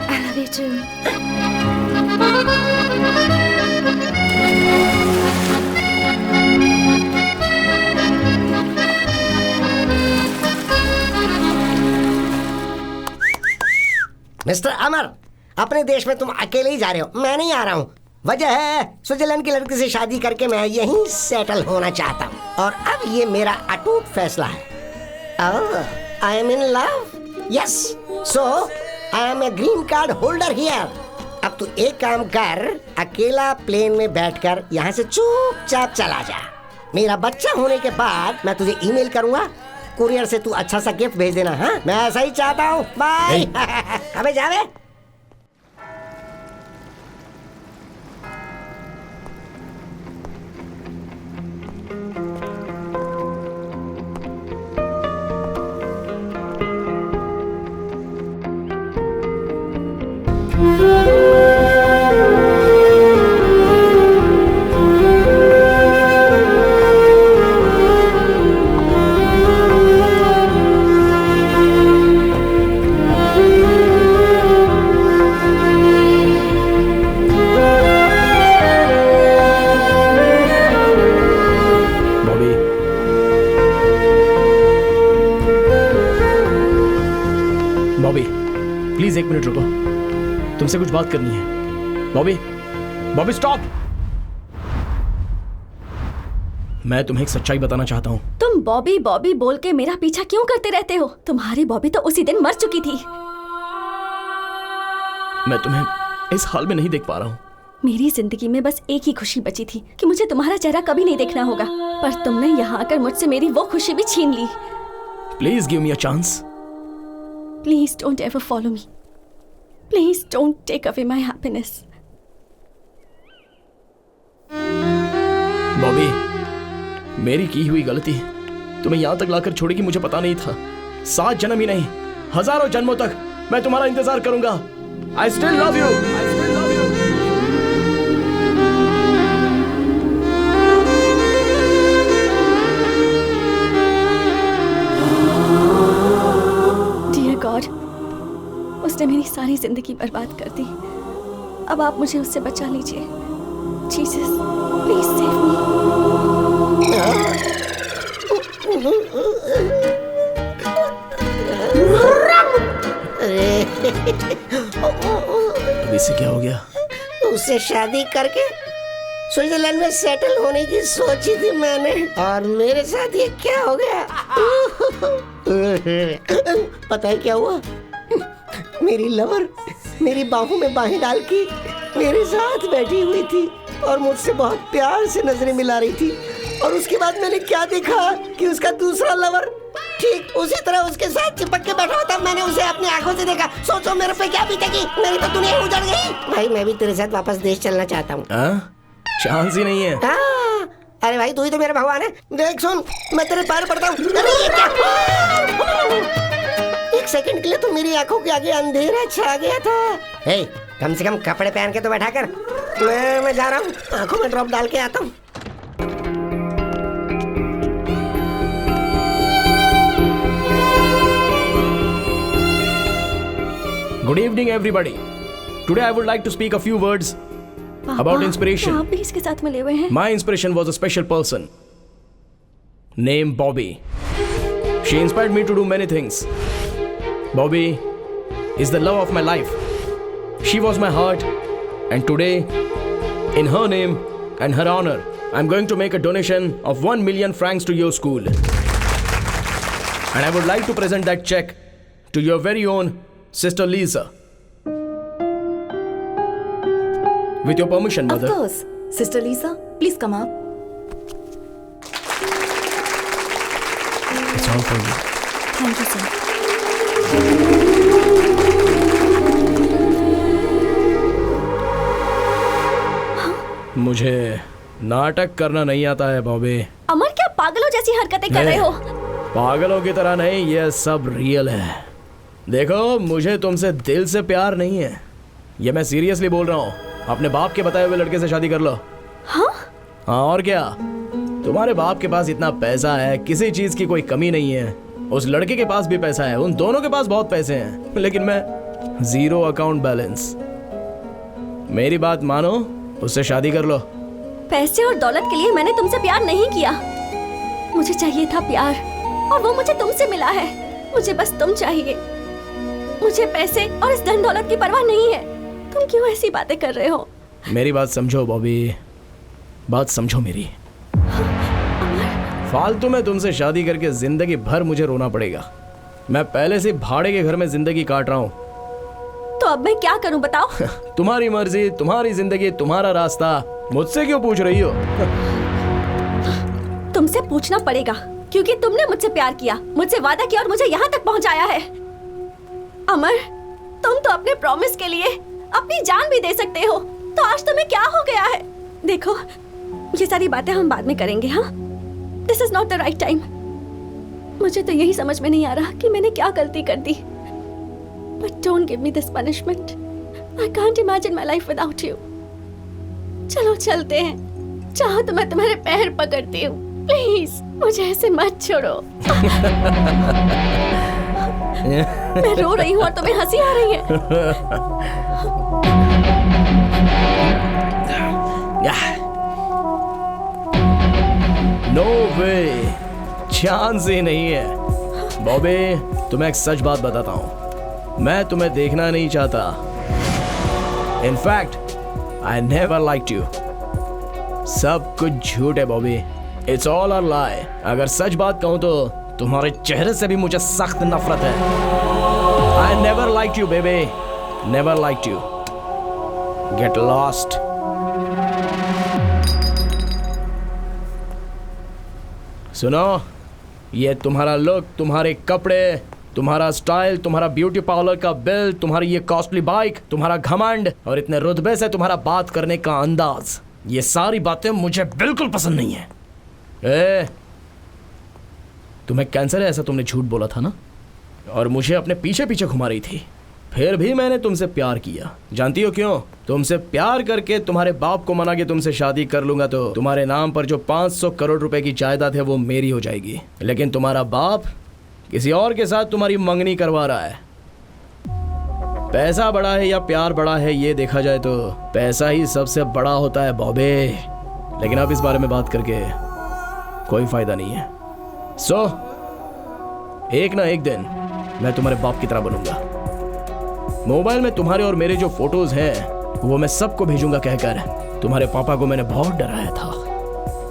I love you too. Mister Amar, अपने देश में तुम अकेले ही जा रहे हो, मैं नहीं आ रहा हूँ। वजह है स्विट्जरलैंड की लड़की से शादी करके मैं यहीं सेटल होना चाहता हूँ, और अब ये मेरा अटूट फैसला है। I am in love. Yes, so I am a green card holder here. अब तू एक काम कर, अकेला प्लेन में बैठकर यहाँ से चुपचाप चला जा। मेरा बच्चा होने के बाद मैं तुझे ईमेल करूंगा, कुरियर से तू अच्छा सा गिफ्ट भेज देना। हाँ, मैं ऐसा ही चाहता हूँ। बाय। अबे जावे। प्लीज 1 मिनट रुको, तुमसे कुछ बात करनी है। बॉबी, बॉबी स्टॉप। मैं तुम्हें एक सच्चाई बताना चाहता हूँ। तुम बॉबी बॉबी बोल के मेरा पीछा क्यों करते रहते हो? तुम्हारी बॉबी तो उसी दिन मर चुकी थी। मैं तुम्हें इस हाल में नहीं देख पा रहा हूँ। मेरी जिंदगी में बस एक ही खुशी बची थी कि मुझे तुम्हारा चेहरा कभी नहीं देखना होगा, पर तुमने यहाँ आकर मुझसे मेरी वो खुशी भी छीन ली। Please give me a chance. Please don't ever follow me. Please don't take away my happiness. Bobby, मेरी की हुई गलती तुम्हें यहाँ तक लाकर छोड़ेगी मुझे पता नहीं था। 7 जन्म ही नहीं, हजारों जन्मों तक मैं तुम्हारा इंतजार करूंगा। I still love you. I still love you. Dear God, उसने मेरी सारी जिंदगी बर्बाद कर दी। अब आप मुझे उससे बचा लीजिए। Jesus, please save me. अभी से क्या हो गया? उससे शादी करके स्विट्जरलैंड में सेटल होने की सोची थी मैंने, और मेरे साथ ये क्या हो गया? पता है क्या हुआ? मेरी लवर मेरी बाहों में बाहें डाल के मेरे साथ बैठी हुई थी और मुझसे बहुत प्यार से नजरें मिला रही थी, और उसके बाद मैंने क्या देखा कि उसका दूसरा लवर ठीक उसी तरह उसके साथ चिपक के बैठा होता। मैंने उसे अपनी आंखों से देखा। सोचो मेरे पे क्या बीतेगी। मेरी तो दुनिया उजड़ गई। भाई मैं भी तेरे साथ वापस देश चलना चाहता हूँ। चांस ही नहीं है। अरे भाई तू ही तो मेरा भगवान है। देख सुन, मैं तेरे पैर पड़ता हूँ। अरे ये क्या? एक सेकंड के लिए तो मेरी आंखों के आगे अंधेरा छा गया था। हे, कम से कम कपड़े पहन के तो बैठा कर। मैं जा रहा हूँ, आंखों में ड्रॉप डाल के आता हूँ। Good evening, everybody. Today I would like to speak a few words about inspiration. आप भी इसके साथ मिले हुए हैं? My inspiration was a special person named Bobby. She inspired me to do many things. Bobby is the love of my life. She was my heart, and today, in her name and her honor, I'm going to make a donation of 1 million francs to your school. And I would like to present that check to your very own Sister Lisa. With your permission, Mother. Of course. Sister Lisa, please come up. It's all for you. Thank you, sir. मुझे नाटक करना नहीं आता है बॉबी। अमर, क्या पागलों जैसी हरकतें कर रहे हो? पागलों की तरह नहीं, ये सब रियल है। देखो, मुझे तुमसे दिल से प्यार नहीं है, ये मैं सीरियसली बोल रहा हूँ। अपने बाप के बताए हुए लड़के से शादी कर लो। हाँ? हाँ और क्या, तुम्हारे बाप के पास इतना पैसा है, किसी चीज की कोई कमी नहीं है। उस लड़के के पास भी पैसा है, उन दोनों के पास बहुत पैसे हैं, लेकिन मैं 0 अकाउंट बैलेंस। मेरी बात मानो, उससे शादी कर लो। पैसे और दौलत के लिए मैंने तुमसे प्यार नहीं किया। मुझे चाहिए था प्यार, और वो मुझे तुमसे मिला है। मुझे बस तुम चाहिए। मुझे पैसे और इस धन दौलत की परवाह नहीं है। तुम क्यों ऐसी बातें कर रहे हो? मेरी बात समझो बॉबी, बात समझो मेरी। फालतू में तुमसे शादी करके जिंदगी भर मुझे रोना पड़ेगा। मैं पहले से भाड़े के घर में जिंदगी काट रहा हूँ। तो अब मैं क्या करूँ बताओ? तुम्हारी मर्जी, तुम्हारी जिंदगी, तुम्हारा रास्ता। मुझसे क्यों पूछ रही हो? तुमसे पूछना पड़ेगा, क्योंकि तुमने मुझसे प्यार किया, मुझसे वादा किया और मुझे यहाँ तक पहुँचाया है। अमर, तुम तो अपने प्रॉमिस के लिए अपनी जान भी दे सकते हो, तो आज तुम्हें क्या हो गया है? देखो, ये सारी बातें हम बाद में करेंगे। हाँ, this is not the right time. मुझे तो यही समझ में नहीं आ रहा कि मैंने क्या गलती कर दी। But don't give me this punishment. I can't imagine my life without you. चलो चलते हैं, चाहो तो मैं तुम्हारे पैर पकड़ती हूँ। प्लीज मुझे ऐसे मत छोड़ो। मैं रो रही हूँ और तुम्हें हंसी आ रही है। नो वे, चांस ही नहीं है। बॉबी, तुम्हें एक सच बात बताता हूँ। मैं तुम्हें देखना नहीं चाहता। In fact I never liked you. सब कुछ झूठ है बॉबी, इट्स ऑल अ लाई। अगर सच बात कहूं तो तुम्हारे चेहरे से भी मुझे सख्त नफरत है। I never liked you baby, never liked you. Get lost. सुनो, ये तुम्हारा लुक, तुम्हारे कपड़े, तुम्हारा स्टाइल, तुम्हारा ब्यूटी पार्लर का बिल, तुम्हारी ये कॉस्टली बाइक, तुम्हारा घमंड और इतने रुतबे से तुम्हारा बात करने का अंदाज, ये सारी बातें मुझे बिल्कुल पसंद नहीं है। तुम्हें कैंसर है ऐसा तुमने झूठ बोला था ना, और मुझे अपने पीछे पीछे घुमा रही थी। फिर भी मैंने तुमसे प्यार किया। जानती हो क्यों? तुमसे प्यार करके तुम्हारे बाप को मना के तुमसे शादी कर लूंगा तो तुम्हारे नाम पर जो 500 करोड़ रुपए की जायदाद है वो मेरी हो जाएगी। लेकिन तुम्हारा बाप किसी और के साथ तुम्हारी मंगनी करवा रहा है। पैसा बड़ा है या प्यार बड़ा है, ये देखा जाए तो पैसा ही सबसे बड़ा होता है बॉबे। लेकिन अब इस बारे में बात करके कोई फायदा नहीं है। सो एक ना एक दिन मैं तुम्हारे बाप की तरह बनूंगा। मोबाइल में तुम्हारे और मेरे जो फोटोज हैं वो मैं सबको भेजूंगा कहकर तुम्हारे पापा को मैंने बहुत डराया था।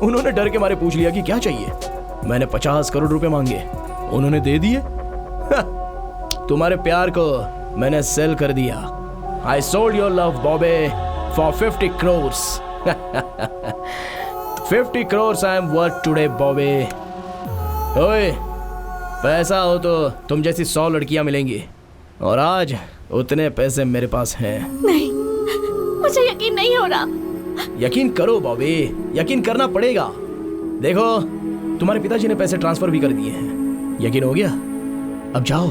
उन्होंने डर के मारे पूछ लिया कि क्या चाहिए। मैंने 50 करोड़ रुपए मांगे, उन्होंने दे दिए। तुम्हारे प्यार को मैंने सेल कर दिया। I sold your love Bobby for 50 crores। 50 crores I am worth today Bobby. ओए, पैसा हो तो तुम जैसी 100 लड़कियां मिलेंगी, और आज उतने पैसे मेरे पास हैं। नहीं, मुझे यकीन नहीं हो रहा। यकीन करो बॉबी, यकीन करना पड़ेगा। देखो, तुम्हारे पिताजी ने पैसे ट्रांसफर भी कर दिए हैं। यकीन हो गया? अब जाओ,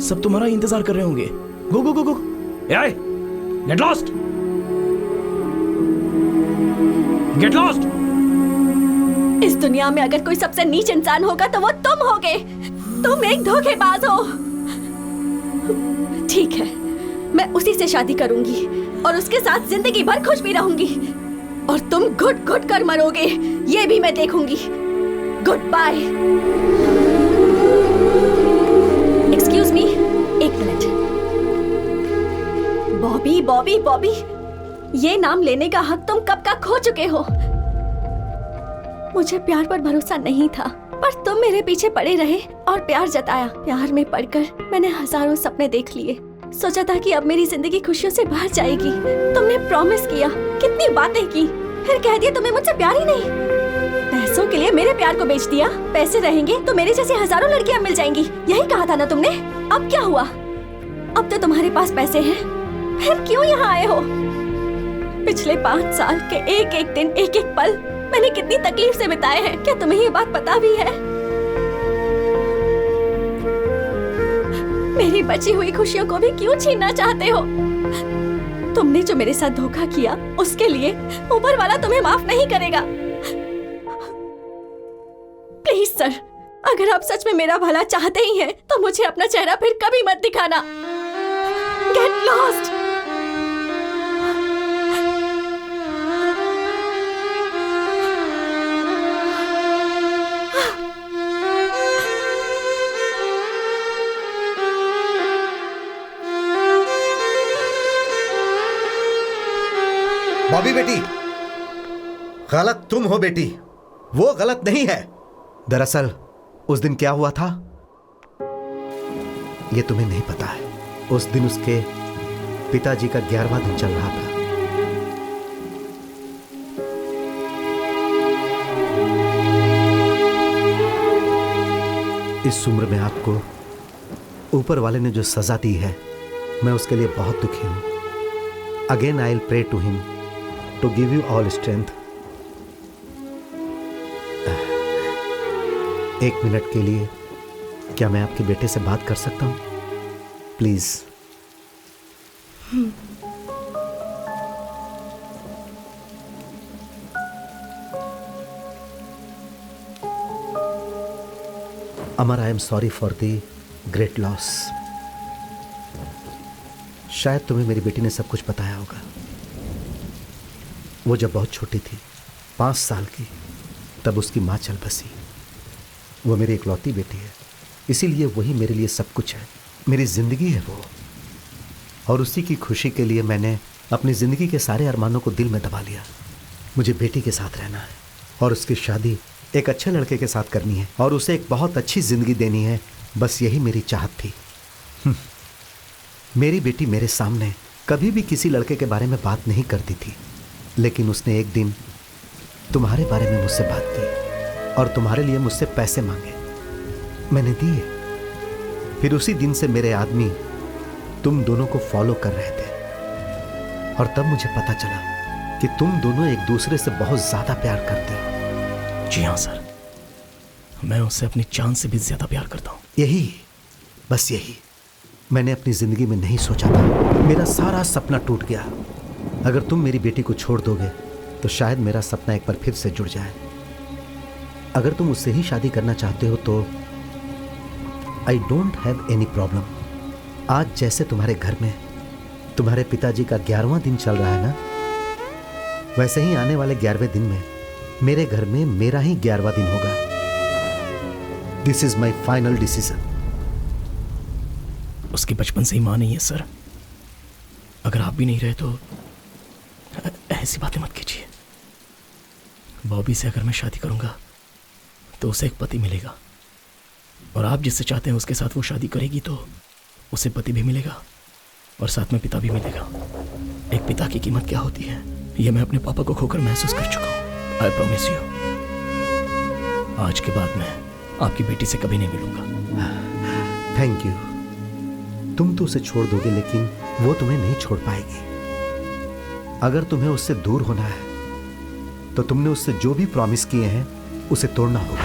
सब तुम्हारा इंतजार कर रहे होंगे। Go go go go. Get lost, get lost. इस दुनिया में अगर कोई सबसे नीच इंसान होगा तो वो तुम होगे। तुम एक धोखेबाज हो। ठीक है, मैं उसी से शादी करूंगी और उसके साथ जिंदगी भर खुश भी रहूंगी, और तुम घुट घुट कर मरोगे ये भी मैं देखूंगी। Good bye. एक्सक्यूज मी, एक मिनट। बॉबी बॉबी बॉबी, ये नाम लेने का हक तुम कब का खो चुके हो। मुझे प्यार पर भरोसा नहीं था, पर तुम मेरे पीछे पड़े रहे और प्यार जताया। प्यार में पड़कर मैंने हजारों सपने देख लिए। सोचा था कि अब मेरी जिंदगी खुशियों से भर जाएगी। तुमने प्रॉमिस किया, कितनी बातें की, फिर कह दिया तुम्हें मुझसे प्यार ही नहीं। पैसों के लिए मेरे प्यार को बेच दिया। पैसे रहेंगे तो मेरे जैसी हजारों लड़कियां मिल जाएंगी, यही कहा था ना तुमने। अब क्या हुआ? अब तो तुम्हारे पास पैसे हैं, फिर क्यों यहाँ आए हो? पिछले 5 साल के एक एक दिन, एक एक पल मैंने कितनी तकलीफ से बिताए हैं, क्या तुम्हें ये बात पता भी है? मेरी बची हुई खुशियों को भी क्यों छीनना चाहते हो? तुमने जो मेरे साथ धोखा किया उसके लिए ऊपर वाला तुम्हें माफ नहीं करेगा। प्लीज सर, अगर आप सच में मेरा भला चाहते ही हैं तो मुझे अपना चेहरा फिर कभी मत दिखाना। Get lost. बॉबी बेटी, गलत तुम हो बेटी, वो गलत नहीं है। दरअसल उस दिन क्या हुआ था ये तुम्हें नहीं पता है। उस दिन उसके पिताजी का 11वां दिन चल रहा था। इस उम्र में आपको ऊपर वाले ने जो सजा दी है, मैं उसके लिए बहुत दुखी हूं। Again I will pray to him to give you all strength। एक मिनट के लिए क्या मैं आपके बेटे से बात कर सकता हूं please? Amar, I am sorry for the great loss. शायद तुम्हें मेरी बेटी ने सब कुछ बताया होगा। वो जब बहुत छोटी थी, 5 साल की, तब उसकी माँ चल बसी। वो मेरी इकलौती बेटी है, इसीलिए वही मेरे लिए सब कुछ है, मेरी जिंदगी है वो। और उसी की खुशी के लिए मैंने अपनी ज़िंदगी के सारे अरमानों को दिल में दबा लिया। मुझे बेटी के साथ रहना है और उसकी शादी एक अच्छे लड़के के साथ करनी है और उसे एक बहुत अच्छी ज़िंदगी देनी है। बस यही मेरी चाहत थी। मेरी बेटी मेरे सामने कभी भी किसी लड़के के बारे में बात नहीं करती थी, लेकिन उसने एक दिन तुम्हारे बारे में मुझसे बात की और तुम्हारे लिए मुझसे पैसे मांगे। मैंने दिए। फिर उसी दिन से मेरे आदमी तुम दोनों को फॉलो कर रहे थे और तब मुझे पता चला कि तुम दोनों एक दूसरे से बहुत ज्यादा प्यार करते हो। जी हाँ सर, मैं उससे अपनी जान से भी ज्यादा प्यार करता हूँ। यही, बस यही मैंने अपनी जिंदगी में नहीं सोचा था। मेरा सारा सपना टूट गया। अगर तुम मेरी बेटी को छोड़ दोगे तो शायद मेरा सपना एक बार फिर से जुड़ जाए। अगर तुम उससे ही शादी करना चाहते हो तो आई डोंट हैव एनी प्रॉब्लम। आज जैसे तुम्हारे घर में तुम्हारे पिताजी का 11वां दिन चल रहा है ना, वैसे ही आने वाले 11वें दिन में मेरे घर में मेरा ही 11वां दिन होगा। This is my final decision. उसकी बचपन से ही मां नहीं है सर। अगर आप भी नहीं रहे तो ऐसी बातें मत कीजिए। बॉबी से अगर मैं शादी करूंगा तो उसे एक पति मिलेगा, और आप जिससे चाहते हैं उसके साथ वो शादी करेगी तो उसे पति भी मिलेगा और साथ में पिता भी मिलेगा। एक पिता की कीमत क्या होती है ये मैं अपने पापा को खोकर महसूस कर चुका हूँ। आई प्रॉमिस यू, आज के बाद मैं आपकी बेटी से कभी नहीं मिलूंगा। Thank you. तुम तो उसे छोड़ दोगे लेकिन वो तुम्हें नहीं छोड़ पाएगी। अगर तुम्हें उससे दूर होना है तो तुमने उससे जो भी प्रॉमिस किए हैं उसे तोड़ना होगा।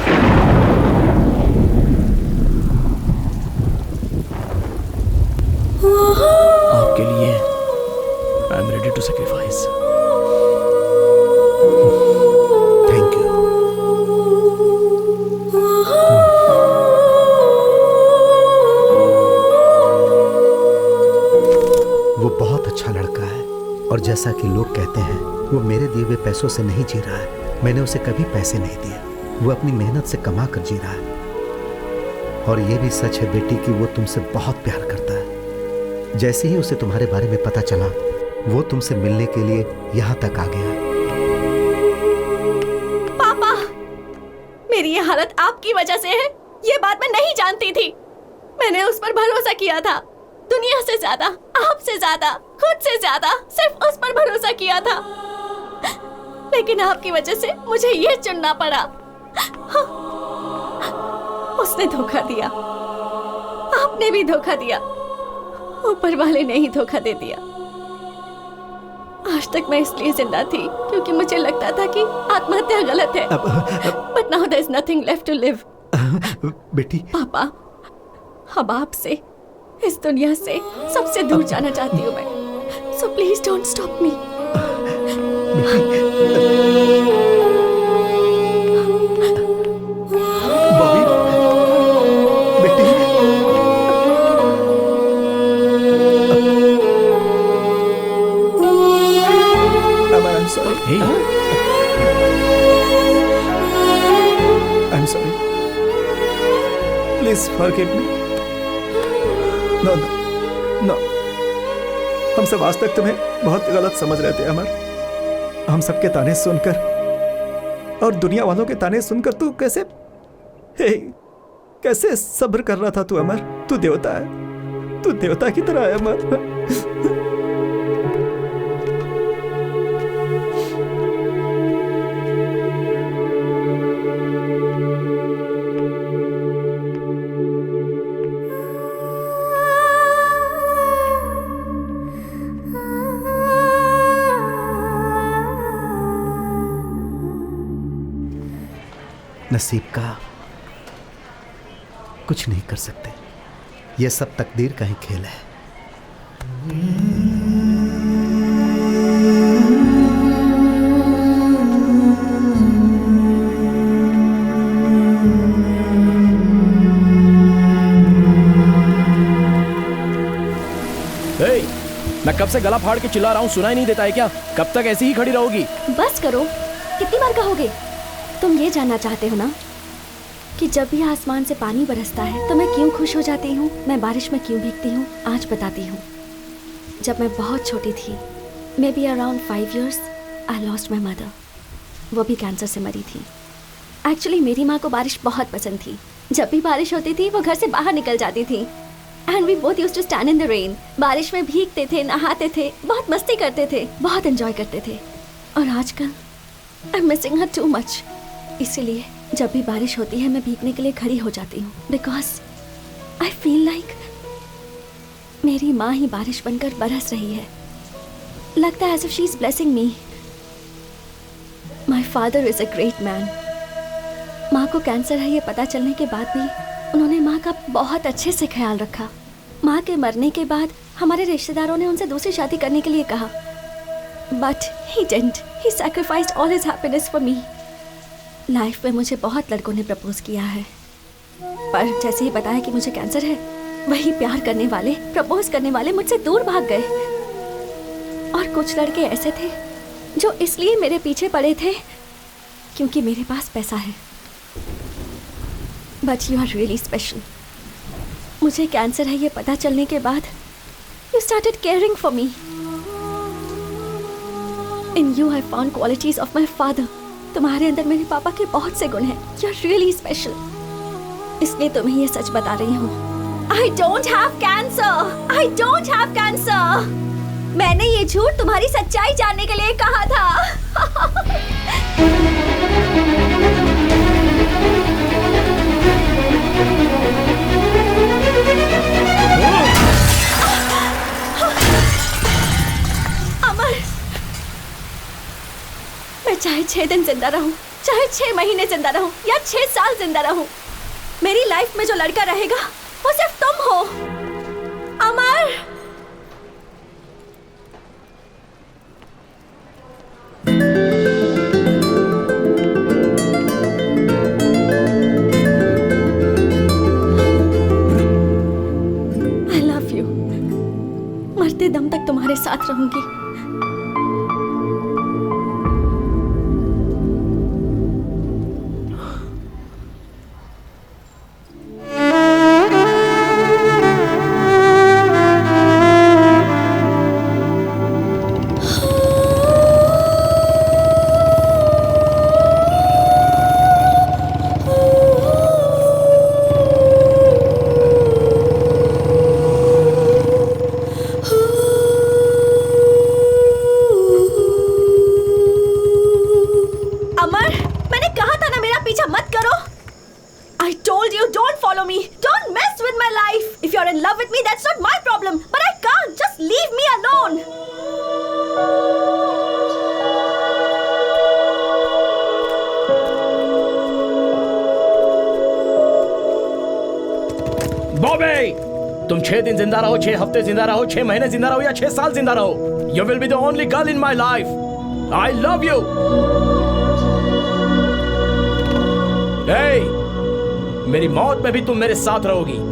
आपके लिए I am ready to sacrifice. Thank you. वो बहुत अच्छा लड़का है और जैसा कि लोग कहते हैं वो मेरे दिए हुए पैसों से नहीं जी रहा है। मैंने उसे कभी पैसे नहीं दिए। वो अपनी मेहनत से कमा कर जी रहा है। और ये भी सच है बेटी कि वो तुमसे बहुत प्यार करता है। जैसे ही उसे तुम्हारे बारे में पता चला वो तुमसे मिलने के लिए यहाँ तक आ गया। पापा, मेरी ये हालत आपकी वजह से है। ये बात मैं नहीं जानती थी। मैंने उस पर भरोसा किया था, दुनिया से ज्यादा, आपसे ज्यादा, खुद से ज्यादा, सिर्फ उस पर भरोसा किया था। लेकिन आपकी वजह से मुझे ये चुनना पड़ा। उसने धोखा दिया, आपने भी धोखा दिया, ऊपर वाले ने ही धोखा दे दिया। आज तक मैं इसलिए जिंदा थी क्योंकि मुझे लगता था कि आत्महत्या गलत है। But now there is nothing left to live. बेटी, पापा, अब आपसे, इस दुनिया से सबसे दूर जाना चाहती हूँ मैं। So please don't stop me. Bobby, बेटी, I'm sorry. Hey. I'm sorry. Please forgive me. No, no, no. हम सब आज तक तुम्हें बहुत गलत समझ रहे थे अमर। हम सबके ताने सुनकर और दुनिया वालों के ताने सुनकर तू कैसे सब्र कर रहा था तू अमर। तू देवता है, तू देवता की तरह है अमर। नसीब का कुछ नहीं कर सकते। यह सब तकदीर का ही खेल है। मैं कब से गला फाड़ के चिल्ला रहा हूँ, सुनाई नहीं देता है क्या? कब तक ऐसी ही खड़ी रहोगी? बस करो, कितनी बार कहोगे? तुम ये जानना चाहते हो ना कि जब भी आसमान से पानी बरसता है तो मैं क्यों खुश हो जाती हूँ, मैं बारिश में क्यों भीगती हूँ? आज बताती हूँ। जब मैं बहुत छोटी थी, may be around 5 years, I lost my mother. वो भी कैंसर से मरी थी। एक्चुअली मेरी माँ को बारिश बहुत पसंद थी। जब भी बारिश होती थी वो घर से बाहर निकल जाती थी। And we both used to stand in the rain. बारिश में भीगते थे, नहाते थे, बहुत मस्ती करते थे, बहुत एंजॉय करते थे। और आजकल I am missing her too much. इसीलिए जब भी बारिश होती है मैं भीगने के लिए खड़ी हो जाती हूँ, बिकॉज आई फील लाइक मेरी माँ ही बारिश बनकर बरस रही है। लगता है as if she is blessing me. My father is a great man. माँ को कैंसर है ये पता चलने के बाद भी उन्होंने माँ का बहुत अच्छे से ख्याल रखा। माँ के मरने के बाद हमारे रिश्तेदारों ने उनसे दूसरी शादी करने के लिए कहा, but he didn't. He sacrificed all his happiness for me. Life में मुझे बहुत लड़कों ने प्रपोज किया है, पर जैसे ही बताया कि मुझे कैंसर है, वही प्यार करने वाले, प्रपोज करने वाले मुझसे दूर भाग गए। और कुछ लड़के ऐसे थे जो इसलिए मेरे पीछे पड़े थे क्योंकि मेरे पास पैसा है। But you are really special. मुझे कैंसर है ये पता चलने के बाद you started caring for me. In you I found qualities of my father. तुम्हारे अंदर मेरे पापा के बहुत से गुण हैं। You are really special. इसलिए तुम्हें ये सच बता रही हूँ। I don't have cancer. I don't have cancer. मैंने ये झूठ तुम्हारी सच्चाई जानने के लिए कहा था। अमर, मैं चाहे 6 दिन जिंदा रहूं, चाहे 6 महीने जिंदा रहूं या 6 साल जिंदा रहूं, मेरी लाइफ में जो लड़का रहेगा वो सिर्फ तुम हो। अमर, I love you। मरते दम तक तुम्हारे साथ रहूंगी। तुम 6 दिन जिंदा रहो, 6 हफ्ते जिंदा रहो, 6 महीने जिंदा रहो या 6 साल जिंदा रहो, you will be the only girl in my life. I love you. मेरी मौत में भी तुम मेरे साथ रहोगी।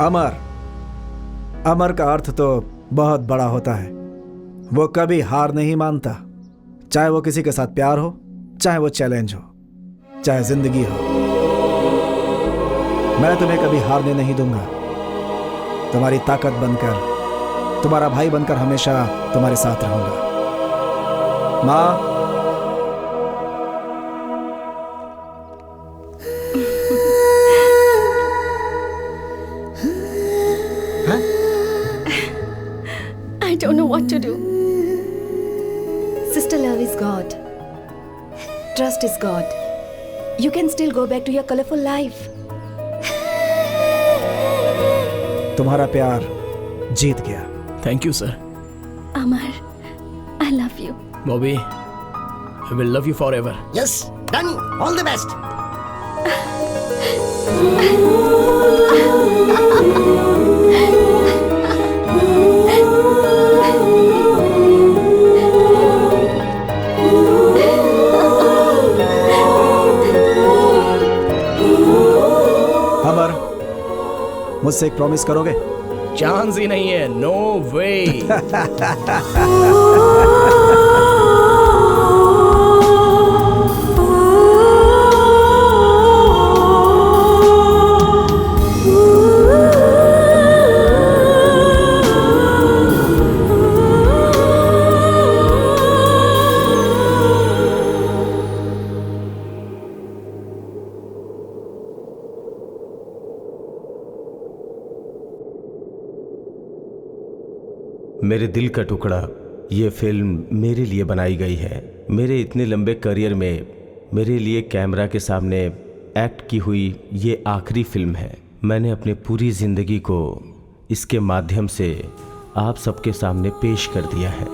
अमर, अमर का अर्थ तो बहुत बड़ा होता है। वो कभी हार नहीं मानता, चाहे वो किसी के साथ प्यार हो, चाहे वो चैलेंज हो, चाहे जिंदगी हो। मैं तुम्हें कभी हारने नहीं दूंगा। तुम्हारी ताकत बनकर, तुम्हारा भाई बनकर हमेशा तुम्हारे साथ रहूंगा। माँ, I don't know what to do. Sister, love is God. Trust is God. You can still go back to your colorful life. तुम्हारा प्यार जीत गया। Thank you sir. Amar, I love you. Bobby, I will love you forever. Yes, done. All the best. अमर, मुझसे एक promise करोगे? Chance ही नहीं है, no वे। मेरे दिल का टुकड़ा, ये फिल्म मेरे लिए बनाई गई है। मेरे इतने लंबे करियर में मेरे लिए कैमरा के सामने एक्ट की हुई ये आखिरी फिल्म है। मैंने अपनी पूरी ज़िंदगी को इसके माध्यम से आप सबके सामने पेश कर दिया है।